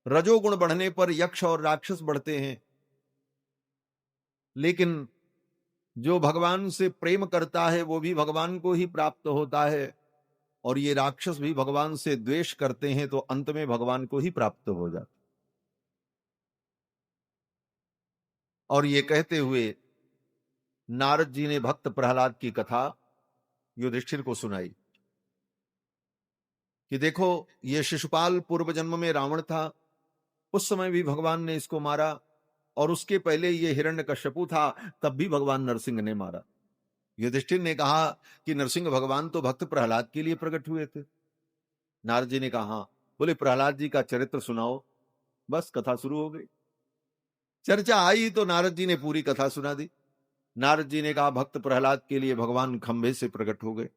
रजोगुण बढ़ने पर यक्ष और राक्षस बढ़ते हैं। लेकिन जो भगवान से प्रेम करता है वो भी भगवान को ही प्राप्त होता है, और ये राक्षस भी भगवान से द्वेष करते हैं तो अंत में भगवान को ही प्राप्त हो जाता। और ये कहते हुए नारद जी ने भक्त प्रहलाद की कथा युधिष्ठिर को सुनाई कि देखो, ये शिशुपाल पूर्व जन्म में रावण था, उस समय भी भगवान ने इसको मारा, और उसके पहले ये हिरण्यकश्यपु था, तब भी भगवान नरसिंह ने मारा। युधिष्ठिर ने कहा कि नरसिंह भगवान तो भक्त प्रहलाद के लिए प्रकट हुए थे। नारद जी ने कहा, हाँ। बोले, प्रहलाद जी का चरित्र सुनाओ। बस कथा शुरू हो गई। चर्चा आई तो नारद जी ने पूरी कथा सुना दी। नारद जी ने कहा, भक्त प्रहलाद के लिए भगवान खंभे से प्रकट हो गए।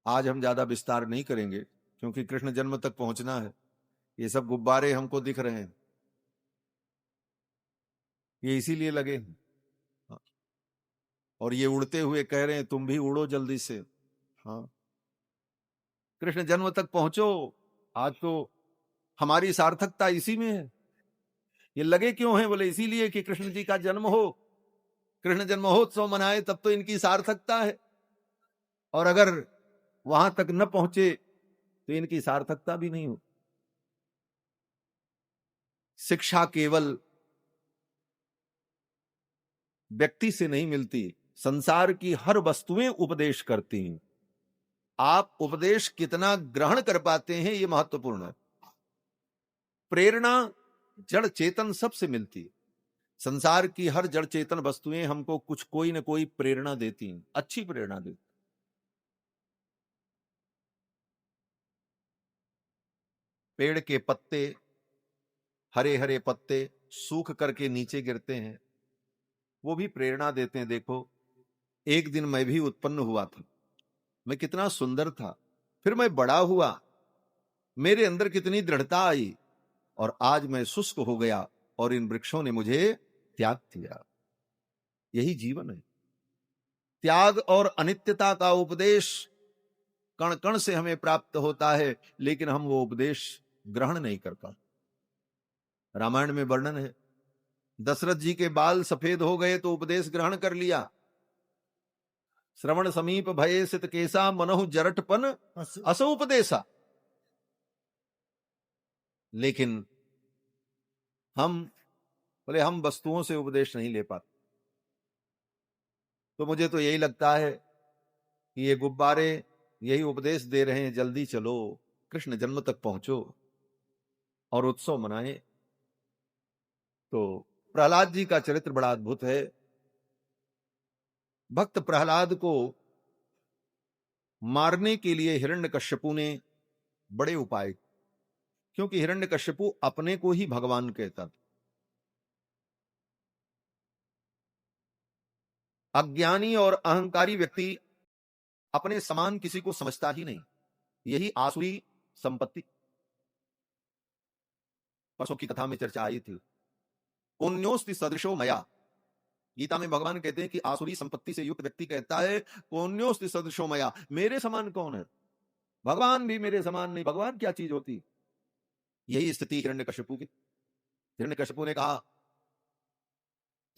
आज हम ज्यादा विस्तार नहीं करेंगे, क्योंकि कृष्ण जन्म तक पहुंचना है। ये सब गुब्बारे हमको दिख रहे हैं, ये इसीलिए लगे हैं, और ये उड़ते हुए कह रहे हैं तुम भी उड़ो जल्दी से। हाँ, कृष्ण जन्म तक पहुंचो। आज तो हमारी सार्थकता इसी में है। ये लगे क्यों हैं? बोले, इसीलिए कि कृष्ण जी का जन्म हो, कृष्ण जन्मोत्सव मनाए, तब तो इनकी सार्थकता है। और अगर वहां तक न पहुंचे तो इनकी सार्थकता भी नहीं हो। शिक्षा केवल व्यक्ति से नहीं मिलती, संसार की हर वस्तुएं उपदेश करती हैं। आप उपदेश कितना ग्रहण कर पाते हैं, यह महत्वपूर्ण है। प्रेरणा जड़ चेतन सबसे मिलती है। संसार की हर जड़ चेतन वस्तुएं हमको कुछ कोई न कोई प्रेरणा देती हैं, अच्छी प्रेरणा देती। पेड़ के पत्ते, हरे हरे पत्ते सूख करके नीचे गिरते हैं, वो भी प्रेरणा देते हैं। देखो, एक दिन मैं भी उत्पन्न हुआ था, मैं कितना सुंदर था, फिर मैं बड़ा हुआ, मेरे अंदर कितनी दृढ़ता आई, और आज मैं शुष्क हो गया और इन वृक्षों ने मुझे त्याग दिया। यही जीवन है। त्याग और अनित्यता का उपदेश कण कण से हमें प्राप्त होता है, लेकिन हम वो उपदेश ग्रहण नहीं कर पाते। रामायण में वर्णन है, दशरथ जी के बाल सफेद हो गए तो उपदेश ग्रहण कर लिया। श्रवण समीप भये सित केसा, मनहु जरटपन असो उपदेशा। लेकिन हम बोले, हम वस्तुओं से उपदेश नहीं ले पाते। तो मुझे तो यही लगता है कि ये गुब्बारे यही उपदेश दे रहे हैं, जल्दी चलो, कृष्ण जन्म तक पहुंचो और उत्सव मनाएं। तो प्रहलाद जी का चरित्र बड़ा अद्भुत है। भक्त प्रहलाद को मारने के लिए हिरण्यकश्यपु ने बड़े उपाय, क्योंकि हिरण्यकश्यपु अपने को ही भगवान कहता था। अज्ञानी और अहंकारी व्यक्ति अपने समान किसी को समझता ही नहीं, यही आसुरी संपत्ति। परसों की कथा में चर्चा आई थी, कोन्योस्ति सदृशो मया। गीता में भगवान कहते हैं कि आसुरी संपत्ति से युक्त व्यक्ति कहता है, कोन्योस्ति सदृशो मया, मेरे समान कौन है? भगवान भी मेरे समान नहीं। भगवान क्या चीज होती? यही स्थिति हिरण्यकश्यपु की। हिरण्यकश्यपु ने कहा,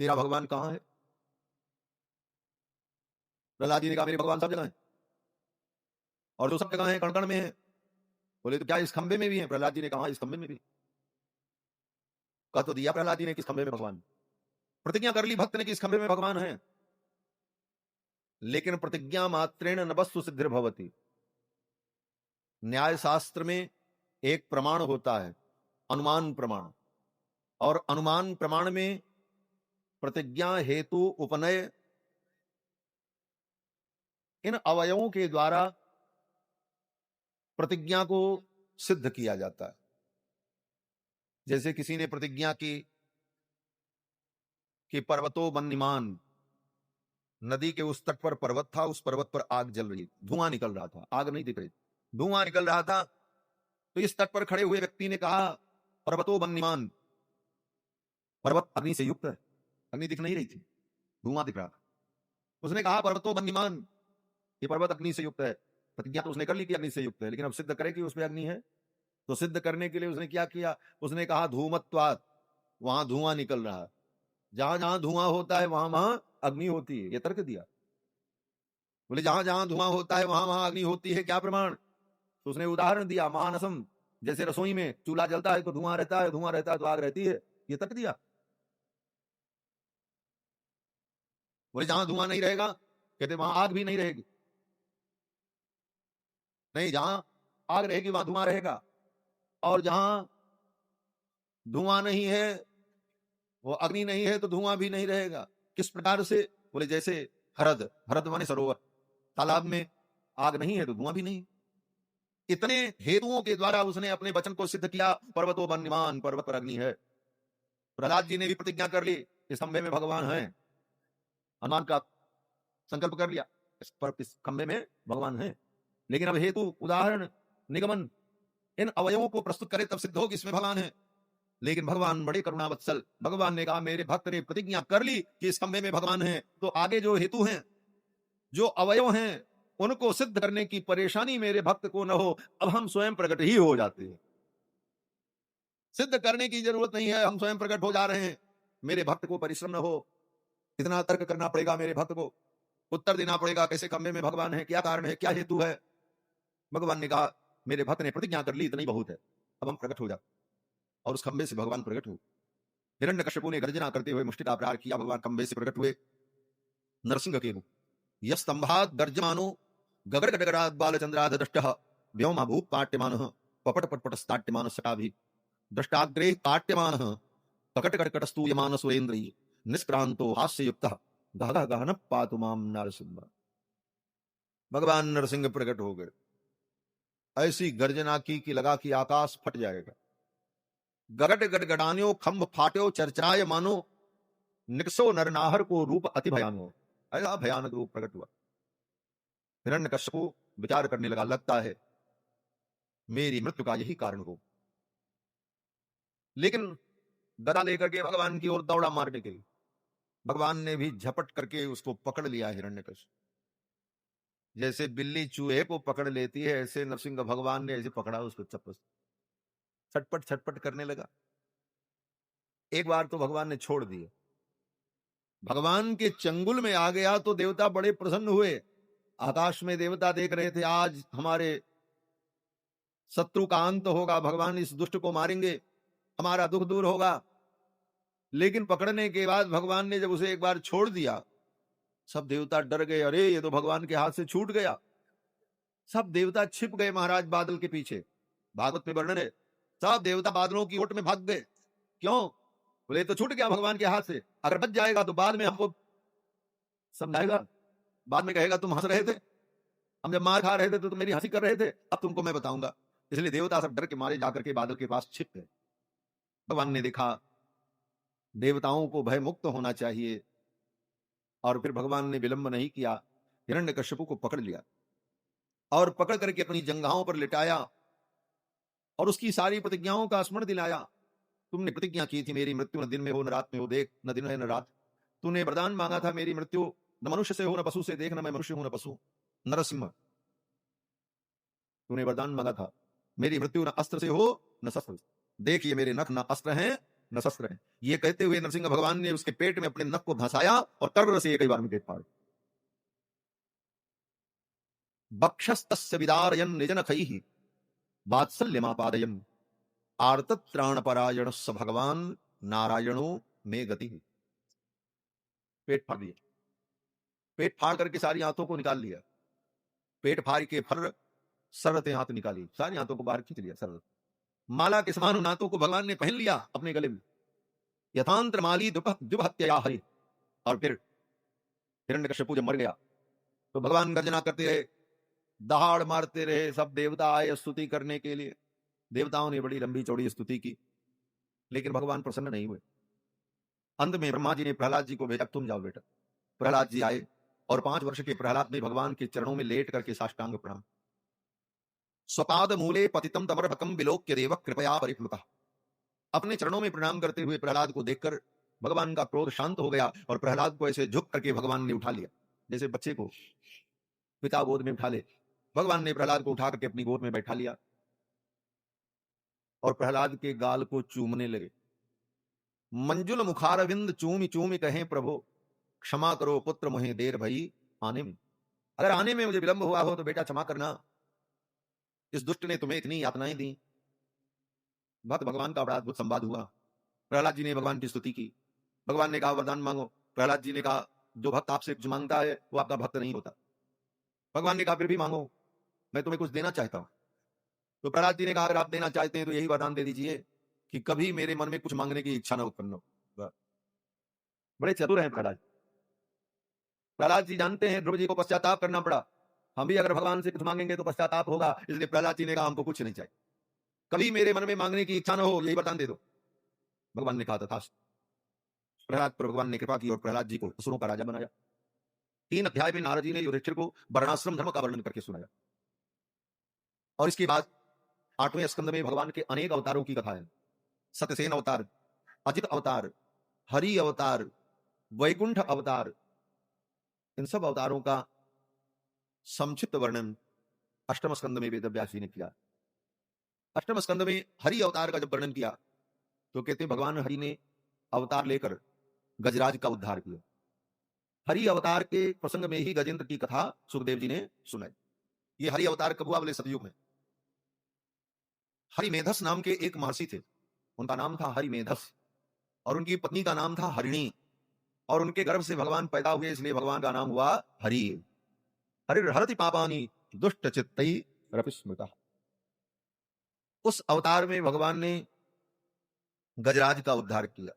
तेरा भगवान कहां है? प्रहलाद जी ने कहा, मेरे भगवान सब जगह है, और जो सब जगह है कण कण में है। बोले, तो क्या इस खंबे में भी है? प्रहलाद जी ने कहा, इस खंबे में भी। कह तो दिया प्रहलाद जी ने किस खंबे में भगवान, प्रतिज्ञा कर ली भक्त ने कि इस खंबे में भगवान है, लेकिन प्रतिज्ञा मात्रेण न वस्तु सिद्धिर्भवति। न्याय शास्त्र में एक प्रमाण होता है, अनुमान प्रमाण, और अनुमान प्रमाण में प्रतिज्ञा हेतु उपनय इन अवयवों के द्वारा प्रतिज्ञा को सिद्ध किया जाता है। जैसे किसी ने प्रतिज्ञा की कि पर्वतो वन्यमान, नदी के उस तट पर पर्वत था, उस पर्वत पर आग जल रही, धुआं निकल रहा था, आग नहीं दिख रही, धुआं निकल रहा था। तो इस तट पर खड़े हुए व्यक्ति ने कहा पर्वतो वन्यमान, पर्वत अग्नि से युक्त है, अग्नि दिख नहीं रही थी, धुआं दिख रहा था। उसने कहा पर्वतो वन्यमान, ये पर्वत अग्नि से युक्त है। प्रतिज्ञा तो उसने कर ली कि अग्नि से युक्त है, लेकिन अब सिद्ध करे कि उसमें अग्नि है। तो सिद्ध करने के लिए उसने क्या किया, उसने कहा धूमत्वात्, वहां धुआं निकल रहा है, जहां जहां धुआं होता है वहां वहां अग्नि होती है, ये तर्क दिया। बोले जहां जहां धुआं होता है वहां वहां अग्नि होती है, क्या प्रमाण? तो उसने उदाहरण दिया, महानसम, जैसे रसोई में चूल्हा जलता है तो धुआं रहता है, धुआं रहता है तो आग रहती है, ये तर्क दिया। बोले जहां धुआं नहीं रहेगा, कहते वहां आग भी नहीं रहेगी। नहीं, जहां आग रहेगी वहां धुआं रहेगा, और जहां धुआं नहीं है, वो अग्नि नहीं है, तो धुआं भी नहीं रहेगा। किस प्रकार से? बोले जैसे हरद, हरद माने सरोवर, तालाब में आग नहीं है तो धुआं भी नहीं। इतने हेतुओं के द्वारा उसने अपने वचन को सिद्ध किया, पर्वतो वन्यमान, पर्वत पर अग्नि है। प्रहलाद जी ने भी प्रतिज्ञा कर ली, इस खंभे में भगवान है, हनुमान का संकल्प कर लिया, इस खंभे में भगवान है। लेकिन अब हेतु, उदाहरण, निगमन, इन अवयवों को प्रस्तुत करे तब सिद्ध हो कि इसमें भगवान है। लेकिन भगवान बड़े करुणावत्सल, भगवान ने कहा मेरे भक्त ने प्रतिज्ञा कर ली कि इस खंभे में भगवान है, तो आगे जो हेतु हैं, जो अवयव हैं, उनको सिद्ध करने की परेशानी मेरे भक्त को न हो। अब हम स्वयं प्रकट ही हो जाते हैं, सिद्ध करने की जरूरत नहीं है, हम स्वयं प्रकट हो जा रहे हैं। मेरे भक्त को परिश्रम न हो, इतना तर्क करना पड़ेगा, मेरे भक्त को उत्तर देना पड़ेगा, कैसे खंभे में भगवान है, क्या कारण है, क्या हेतु है। भगवान ने कहा मेरे भक्त ने प्रतिज्ञा कर ली, इतनी बहुत है, अब हम प्रकट हो जाते, और उस खंभे से भगवान प्रकट हो। हिरण्यकश्यपु ने गर्जना करते हुए मुष्टि का प्रहार किया, भगवान खंभे से प्रकट हुए, नरसिंह के रूप। यस्तंभात् गर्जमानो गगड़गडगडात् बालचंद्राद दृष्टः व्योमाभूत् पाट्यमानः पपटपटपटस्ताट्यमानः सटाभिः दृष्टाग्रे पाट्यमानः ककटकटकटस्तूयमानः सुरेन्द्रिः निष्क्रांतो हास्ययुक्तः गहगह गहनः पातु मां नरसिंह। भगवान नरसिंह प्रकट हो गए, ऐसी गर्जना की कि लगा कि आकाश फट जाएगा। गगट गडगडान्यो खंभ फाट्यो चर्चाय मानो निकसो नरनाहर को रूप अति भयानो। ऐसा भयानक रूप प्रकट हुआ। हिरण्यकश्यपु विचार करने लगा, लगता है मेरी मृत्यु का यही कारण हो। लेकिन गदा लेकर के भगवान की ओर दौड़ा मारने के लिए। भगवान ने भी झपट करके उसको पकड़ लिया। हिरण्यकश्यप जैसे बिल्ली चूहे को पकड़ लेती है, ऐसे नरसिंह भगवान ने ऐसे पकड़ा उसको, चप्पस छटपट छटपट करने लगा। एक बार तो भगवान ने छोड़ दिए, भगवान के चंगुल में आ गया तो देवता बड़े प्रसन्न हुए। आकाश में देवता देख रहे थे, आज हमारे शत्रु का अंत होगा, भगवान इस दुष्ट को मारेंगे, हमारा दुख दूर होगा। लेकिन पकड़ने के बाद भगवान ने जब उसे एक बार छोड़ दिया, सब देवता डर गए, अरे ये तो भगवान के हाथ से छूट गया। सब देवता छिप गए महाराज बादल के पीछे। भागवत में वर्णन है, सब देवता बादलों की ओट में भाग गए। क्यों? बोले तो छूट गया भगवान के हाथ से, अगर बच जाएगा तो बाद में हमको समझाएगा, बाद में कहेगा तुम हंस रहे थे, हम जब मार खा रहे थे तो तुम मेरी हंसी कर रहे थे, अब तुमको मैं बताऊंगा। इसलिए देवता सब डर के मारे जाकर के बादल के पास छिप गए। भगवान ने देखा देवताओं को भय मुक्त होना चाहिए, और फिर भगवान ने विलंब नहीं किया, हिरण्यकश्यपु को पकड़ लिया और पकड़ करके अपनी जंघाओं पर लिटाया और उसकी सारी प्रतिज्ञाओं का स्मरण दिलाया। तुमने प्रतिज्ञा की थी मेरी मृत्यु न दिन में हो न रात में हो, देख न दिन है न रात। तूने वरदान मांगा था मेरी मृत्यु न मनुष्य से हो न पशु से, देख न मैं मनुष्य हूं न पशु। नरसिंह तूने वरदान मांगा था मेरी मृत्यु न अस्त्र से हो न शस्त्र, देख ये मेरे नख न अस्त्र हैं न शस्त्र हैं। ये कहते हुए नरसिंह भगवान ने उसके पेट में अपने नख को धंसाया और कर्र से कई बार में पेट फाड़। बक्षस्तस्य विदारयन् निजनखैः वात्सल्यमापादयन् आर्तत्राणपरायण स भगवान नारायणो में गति। पेट फाड़ दिया, पेट फाड़ करके सारी आंतों को निकाल लिया, पेट फाड़ के फर सरते हाथ निकाली, सारी आंतों को बाहर खींच लिया। सरल माला के समान उन आंतों को भगवान ने पहन लिया अपने गले में। यथांत्र माली दुपहत्या हरि और फिर हिरण्यकश्यपु जब मर गया तो भगवान गर्जना करते रहे, दहाड़ मारते रहे, सब देवता आए स्तुति करने के लिए। देवताओं ने बड़ी लंबी चौड़ी स्तुति की, लेकिन भगवान प्रसन्न नहीं हुए। अंत में ब्रह्मा जी ने प्रहलाद जी को भेजा, तुम जाओ बेटा। प्रहलाद जी आए और 5 वर्ष के प्रहलाद ने भगवान के चरणों में लेट करके साष्टांग प्रणाम। स्वपाद मूले पतितम तमर्भकम विलोक्य देव कृपया परिप्लुतः। अपने चरणों में प्रणाम करते हुए प्रहलाद को देखकर भगवान का क्रोध शांत हो गया और प्रहलाद को ऐसे झुक करके भगवान ने उठा लिया, जैसे बच्चे को पिता गोद में उठा ले। भगवान ने प्रहलाद को उठा करके अपनी गोद में बैठा लिया और प्रहलाद के गाल को चूमने लगे। मंजुल मुखारविंद चूमी चूमी कहें, प्रभु क्षमा करो पुत्र मोहे देर भई आने में। अगर आने में मुझे विलंब हुआ हो तो बेटा क्षमा करना, इस दुष्ट ने तुम्हें इतनी यातनाएं दी। भक्त भगवान का बड़ा अद्भुत संवाद हुआ। प्रहलाद जी ने भगवान की स्तुति की। भगवान ने कहा वरदान मांगो। प्रहलाद जी ने कहा जो भक्त आपसे कुछ मांगता है वो आपका भक्त नहीं होता। भगवान ने कहा फिर भी मांगो, मैं तुम्हें कुछ देना चाहता हूं। तो प्रहलाद जी ने कहा अगर आप देना चाहते हैं तो यही वरदान दे दीजिए कि कभी मेरे मन में कुछ मांगने की इच्छा न उत्पन्न हो। बड़े चतुर हैं प्रहलाद। प्रहलाद जी जानते हैं ध्रुव जी को पश्चाताप करना पड़ा, हम भी अगर भगवान से कुछ मांगेंगे तो पश्चाताप होगा, इसलिए प्रहलाद जी ने कहा हमको कुछ नहीं चाहिए, कभी मेरे मन में मांगने की इच्छा न हो, यही वरदान दे दो। भगवान ने कहा तथास्तु। प्रहलाद पर भगवान ने कृपा की और प्रहलाद जी को असुरों का राजा बनाया। 3 अध्याय में नारद जी ने युधिष्ठिर को वर्णाश्रम धर्म का वर्णन करके सुनाया। और इसके बाद 8वें स्कंद में भगवान के अनेक अवतारों की कथा है। सत्यसेन अवतार, अजित अवतार, हरि अवतार, वैकुंठ अवतार, इन सब अवतारों का संक्षिप्त वर्णन 8वें स्कंद में वेदव्यास जी ने किया। 8वें स्कंद में हरि अवतार का जब वर्णन किया तो कहते हैं भगवान हरि ने अवतार लेकर गजराज का उद्धार किया। हरि अवतार के प्रसंग में ही गजेंद्र की कथा सुखदेव जी ने सुनाई। ये हरि अवतार कब हुआ? बोले सतयुग में। हरिमेधस नाम के एक महर्षि थे, उनका नाम था हरिमेधस और उनकी पत्नी का नाम था हरिणी, और उनके गर्भ से भगवान पैदा हुए, इसलिए भगवान का नाम हुआ हरि। हरिर्हरति पापानि दुष्ट चित्तै रपिस्मृतः। उस अवतार में भगवान ने गजराज का उद्धार किया।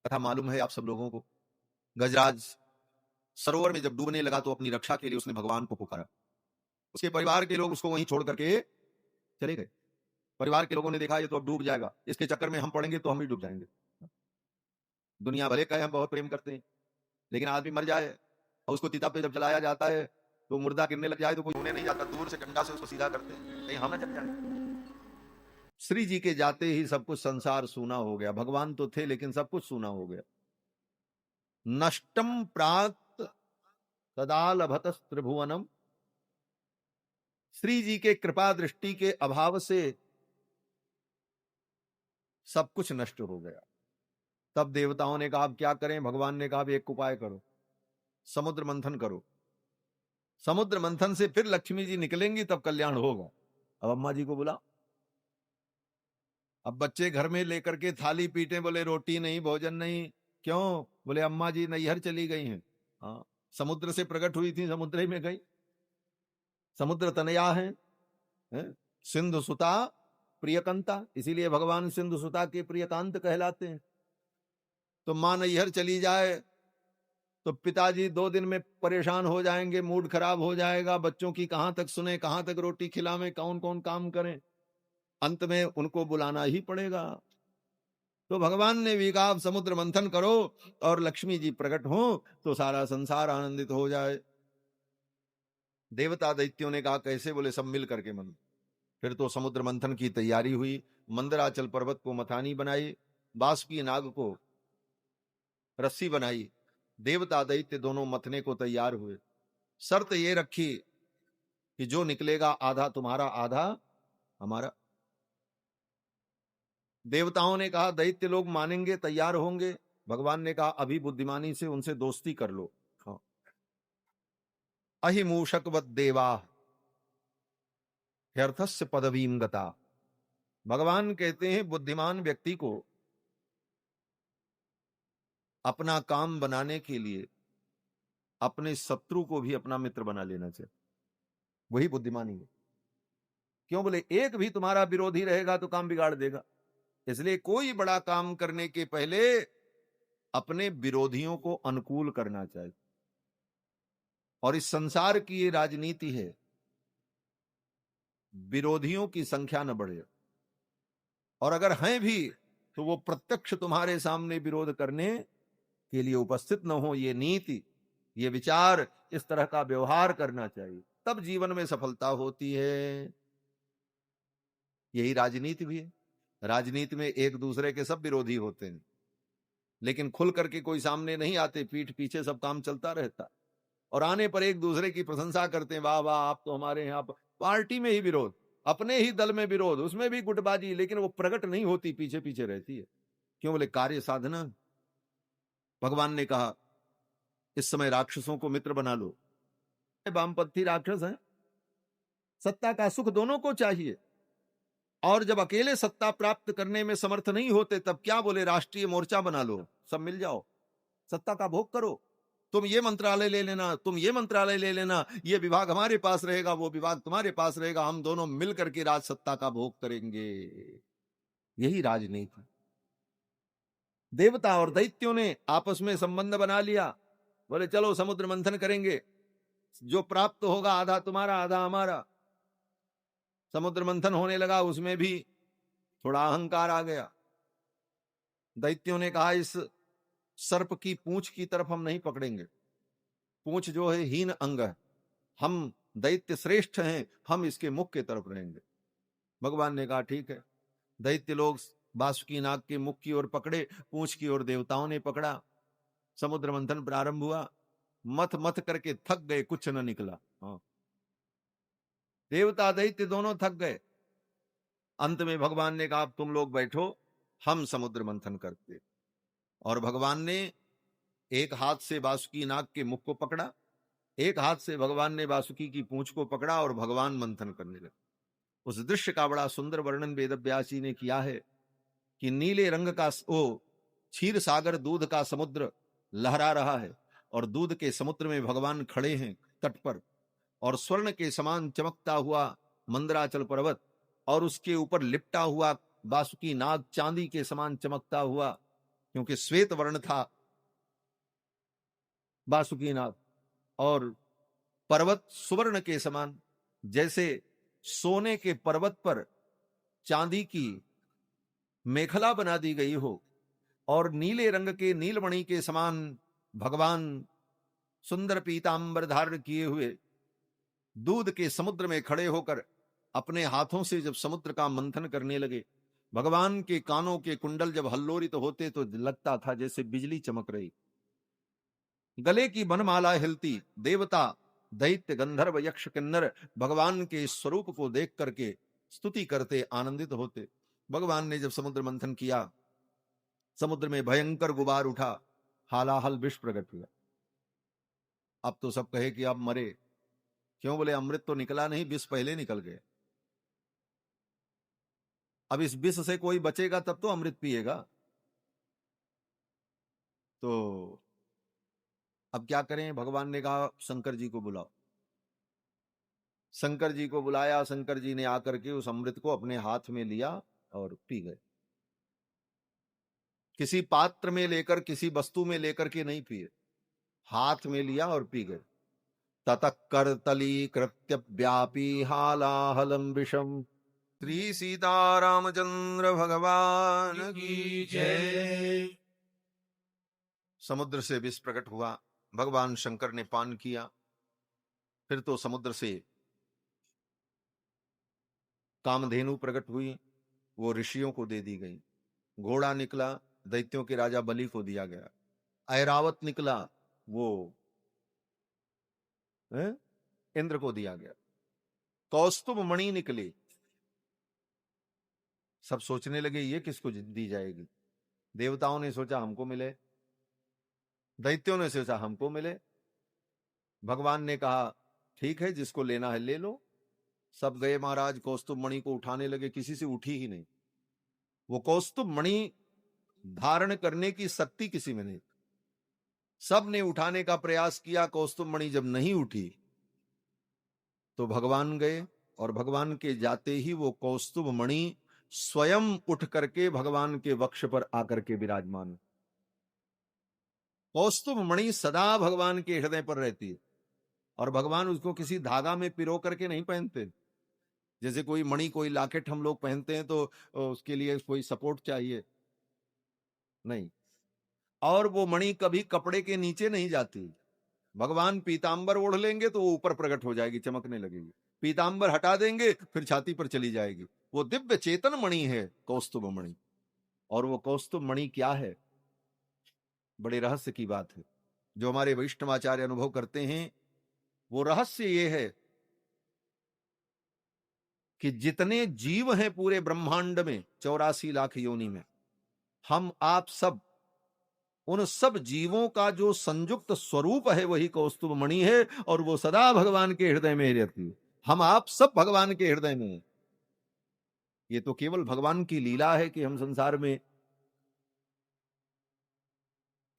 कथा मालूम है आप सब लोगों को। गजराज सरोवर में जब डूबने लगा तो अपनी रक्षा के लिए उसने भगवान को पुकारा। उसके परिवार के लोग उसको वहीं छोड़ करके चले गए। परिवार के लोगों ने देखा ये तो अब डूब जाएगा, इसके चक्कर में हम पड़ेंगे तो हम भी डूब जाएंगे। दुनिया भले कहे हम बहुत प्रेम करते हैं, लेकिन आदमी मर जाए और उसको चिता पे जब जलाया जाता है तो मुर्दा गिरने लग जाए तो कोई होने नहीं जाता, दूर से डंडा से उसको सीधा करते हैं, कहीं हम ना चल जाए। श्री जी के जाते ही सब कुछ संसार सूना हो गया। भगवान तो थे लेकिन सब कुछ सूना हो गया। नष्टम प्राक्त तदा लभत त्रिभुवनम। श्री जी के कृपा दृष्टि के अभाव से सब कुछ नष्ट हो गया। तब देवताओं ने कहा अब क्या करें? भगवान ने कहा एक उपाय करो, समुद्र मंथन करो। समुद्र मंथन से फिर लक्ष्मी जी निकलेंगी तब कल्याण होगा। अब अम्मा जी को बुला। अब बच्चे घर में लेकर के थाली पीटे, बोले रोटी नहीं, भोजन नहीं। क्यों? बोले अम्मा जी नैहर चली गई हैं। हाँ, समुद्र से प्रकट हुई थी, समुद्र ही में गई। समुद्र तनया है, सिंधु सुता प्रियकांता, इसीलिए भगवान सिंधु सुता के प्रियकांत कहलाते हैं। तो मां नैहर चली जाए तो पिताजी 2 दिन में परेशान हो जाएंगे, मूड खराब हो जाएगा, बच्चों की कहां तक सुने, कहां तक रोटी खिलावें, कौन कौन काम करें। अंत में उनको बुलाना ही पड़ेगा। तो भगवान ने भी कहा समुद्र मंथन करो और लक्ष्मी जी प्रकट हो तो सारा संसार आनंदित हो जाए। देवता दैत्यों ने कहा कैसे? बोले सब मिल करके मन। फिर तो समुद्र मंथन की तैयारी हुई। मंदराचल पर्वत को मथानी बनाई, बासुकी नाग को रस्सी बनाई। देवता दैत्य दोनों मथने को तैयार हुए। शर्त ये रखी कि जो निकलेगा आधा तुम्हारा आधा हमारा। देवताओं ने कहा दैत्य लोग मानेंगे, तैयार होंगे। भगवान ने कहा अभी बुद्धिमानी से उनसे दोस्ती कर लो। अहिमूषकवत देवा ह्यर्थस्य पदवीम गता। भगवान कहते हैं बुद्धिमान व्यक्ति को अपना काम बनाने के लिए अपने शत्रु को भी अपना मित्र बना लेना चाहिए, वही बुद्धिमानी है। क्यों? बोले एक भी तुम्हारा विरोधी रहेगा तो काम बिगाड़ देगा। इसलिए कोई बड़ा काम करने के पहले अपने विरोधियों को अनुकूल करना चाहिए। और इस संसार की ये राजनीति है, विरोधियों की संख्या न बढ़े, और अगर हैं भी तो वो प्रत्यक्ष तुम्हारे सामने विरोध करने के लिए उपस्थित न हो। ये नीति, ये विचार, इस तरह का व्यवहार करना चाहिए, तब जीवन में सफलता होती है। यही राजनीति भी है। राजनीति में एक दूसरे के सब विरोधी होते हैं, लेकिन खुल करके कोई सामने नहीं आते, पीठ पीछे सब काम चलता रहता, और आने पर एक दूसरे की प्रशंसा करते हैं, वाह वाह आप तो हमारे यहाँ। पार्टी में ही विरोध, अपने ही दल में विरोध, उसमें भी गुटबाजी, लेकिन वो प्रकट नहीं होती, पीछे पीछे रहती है। क्यों? बोले कार्य साधना। भगवान ने कहा इस समय राक्षसों को मित्र बना लो। वामपंथी राक्षस हैं, सत्ता का सुख दोनों को चाहिए, और जब अकेले सत्ता प्राप्त करने में समर्थ नहीं होते तब क्या? बोले राष्ट्रीय मोर्चा बना लो, सब मिल जाओ, सत्ता का भोग करो। तुम ये मंत्रालय ले लेना, तुम ये मंत्रालय ले लेना, ये विभाग हमारे पास रहेगा, वो विभाग तुम्हारे पास रहेगा, हम दोनों मिल करके राज सत्ता का भोग करेंगे। यही राजनीति। देवता और दैत्यों ने आपस में संबंध बना लिया, बोले चलो समुद्र मंथन करेंगे, जो प्राप्त होगा आधा तुम्हारा आधा हमारा। समुद्र मंथन होने लगा, उसमें भी थोड़ा अहंकार आ गया। दैत्यों ने कहा इस सर्प की पूंछ की तरफ हम नहीं पकड़ेंगे, पूंछ जो है हीन अंग है, हम दैत्य श्रेष्ठ हैं, हम इसके मुख की तरफ रहेंगे। भगवान ने कहा ठीक है। दैत्य लोग बासुकी नाग के मुख की ओर पकड़े, पूंछ की ओर देवताओं ने पकड़ा। समुद्र मंथन प्रारंभ हुआ, मथ मथ करके थक गए, कुछ न निकला। हाँ, देवता दैत्य दोनों थक गए। अंत में भगवान ने कहा तुम लोग बैठो, हम समुद्र मंथन करते। और भगवान ने एक हाथ से बासुकी नाग के मुख को पकड़ा, एक हाथ से भगवान ने बासुकी की पूंछ को पकड़ा, और भगवान मंथन करने लगे। उस दृश्य का बड़ा सुंदर वर्णन वेदव्यास जी ने किया है कि नीले रंग का वो क्षीर सागर, दूध का समुद्र लहरा रहा है, और दूध के समुद्र में भगवान खड़े हैं तट पर, और स्वर्ण के समान चमकता हुआ मंदराचल पर्वत, और उसके ऊपर लिपटा हुआ बासुकी नाग चांदी के समान चमकता हुआ, क्योंकि श्वेत वर्ण था बासुकी नाग, और पर्वत सुवर्ण के समान, जैसे सोने के पर्वत पर चांदी की मेखला बना दी गई हो, और नीले रंग के नीलमणि के समान भगवान सुंदर पीतांबर धारण किए हुए दूध के समुद्र में खड़े होकर अपने हाथों से जब समुद्र का मंथन करने लगे। भगवान के कानों के कुंडल जब हल्लोरित होते तो लगता था जैसे बिजली चमक रही, गले की बनमाला हिलती। देवता दैत्य गंधर्व यक्ष किन्नर भगवान के स्वरूप को देख करके स्तुति करते, आनंदित होते। भगवान ने जब समुद्र मंथन किया, समुद्र में भयंकर गुबार उठा, हालाहल विष प्रकट हुआ। अब तो सब कहे कि अब मरे। क्यों? बोले अमृत तो निकला नहीं, विष पहले निकल गए। अब इस विष से कोई बचेगा तब तो अमृत पिएगा। तो अब क्या करें? भगवान ने कहा शंकर जी को बुलाओ। शंकर जी को बुलाया, शंकर जी ने आकर के उस अमृत को अपने हाथ में लिया और पी गए। किसी पात्र में लेकर, किसी वस्तु में लेकर के नहीं पिए, हाथ में लिया और पी गए। ततः करतली कृत्य व्यापी हालाहलम विषम। श्री सीतारामचंद्र भगवान की जय। समुद्र से विष प्रकट हुआ, भगवान शंकर ने पान किया। फिर तो समुद्र से कामधेनु प्रकट हुई, वो ऋषियों को दे दी गई। घोड़ा निकला, दैत्यों के राजा बलि को दिया गया। ऐरावत निकला, वो इंद्र को दिया गया। कौस्तुभ मणि निकली। सब सोचने लगे ये किसको दी जाएगी। देवताओं ने सोचा हमको मिले, दैत्यों ने सोचा हमको मिले। भगवान ने कहा ठीक है, जिसको लेना है ले लो। सब गए महाराज, कौस्तुभ मणि को उठाने लगे, किसी से उठी ही नहीं। वो कौस्तुभ मणि धारण करने की शक्ति किसी में नहीं। सब ने उठाने का प्रयास किया, कौस्तुभ मणि जब नहीं उठी तो भगवान गए, और भगवान के जाते ही वो कौस्तुभ मणि स्वयं उठ करके भगवान के वक्ष पर आकर के विराजमान। कौस्तुभ मणि सदा भगवान के हृदय पर रहती है, और भगवान उसको किसी धागा में पिरो करके नहीं पहनते। जैसे कोई मणि, कोई लॉकेट हम लोग पहनते हैं तो उसके लिए कोई सपोर्ट चाहिए, नहीं। और वो मणि कभी कपड़े के नीचे नहीं जाती। भगवान पीतांबर ओढ़ लेंगे तो वो ऊपर प्रकट हो जाएगी, चमकने लगेगी। पीतांबर हटा देंगे फिर छाती पर चली जाएगी। वो दिव्य चेतन मणि है कौस्तुभ मणि। और वो कौस्तुभ मणि क्या है, बड़े रहस्य की बात है, जो हमारे वैष्णवाचार्य अनुभव करते हैं। वो रहस्य ये है कि जितने जीव हैं पूरे ब्रह्मांड में, 84 लाख योनि में, हम आप सब, उन सब जीवों का जो संयुक्त स्वरूप है वही कौस्तुभ मणि है, और वो सदा भगवान के हृदय में रहती है। हम आप सब भगवान के हृदय में हैं। ये तो केवल भगवान की लीला है कि हम संसार में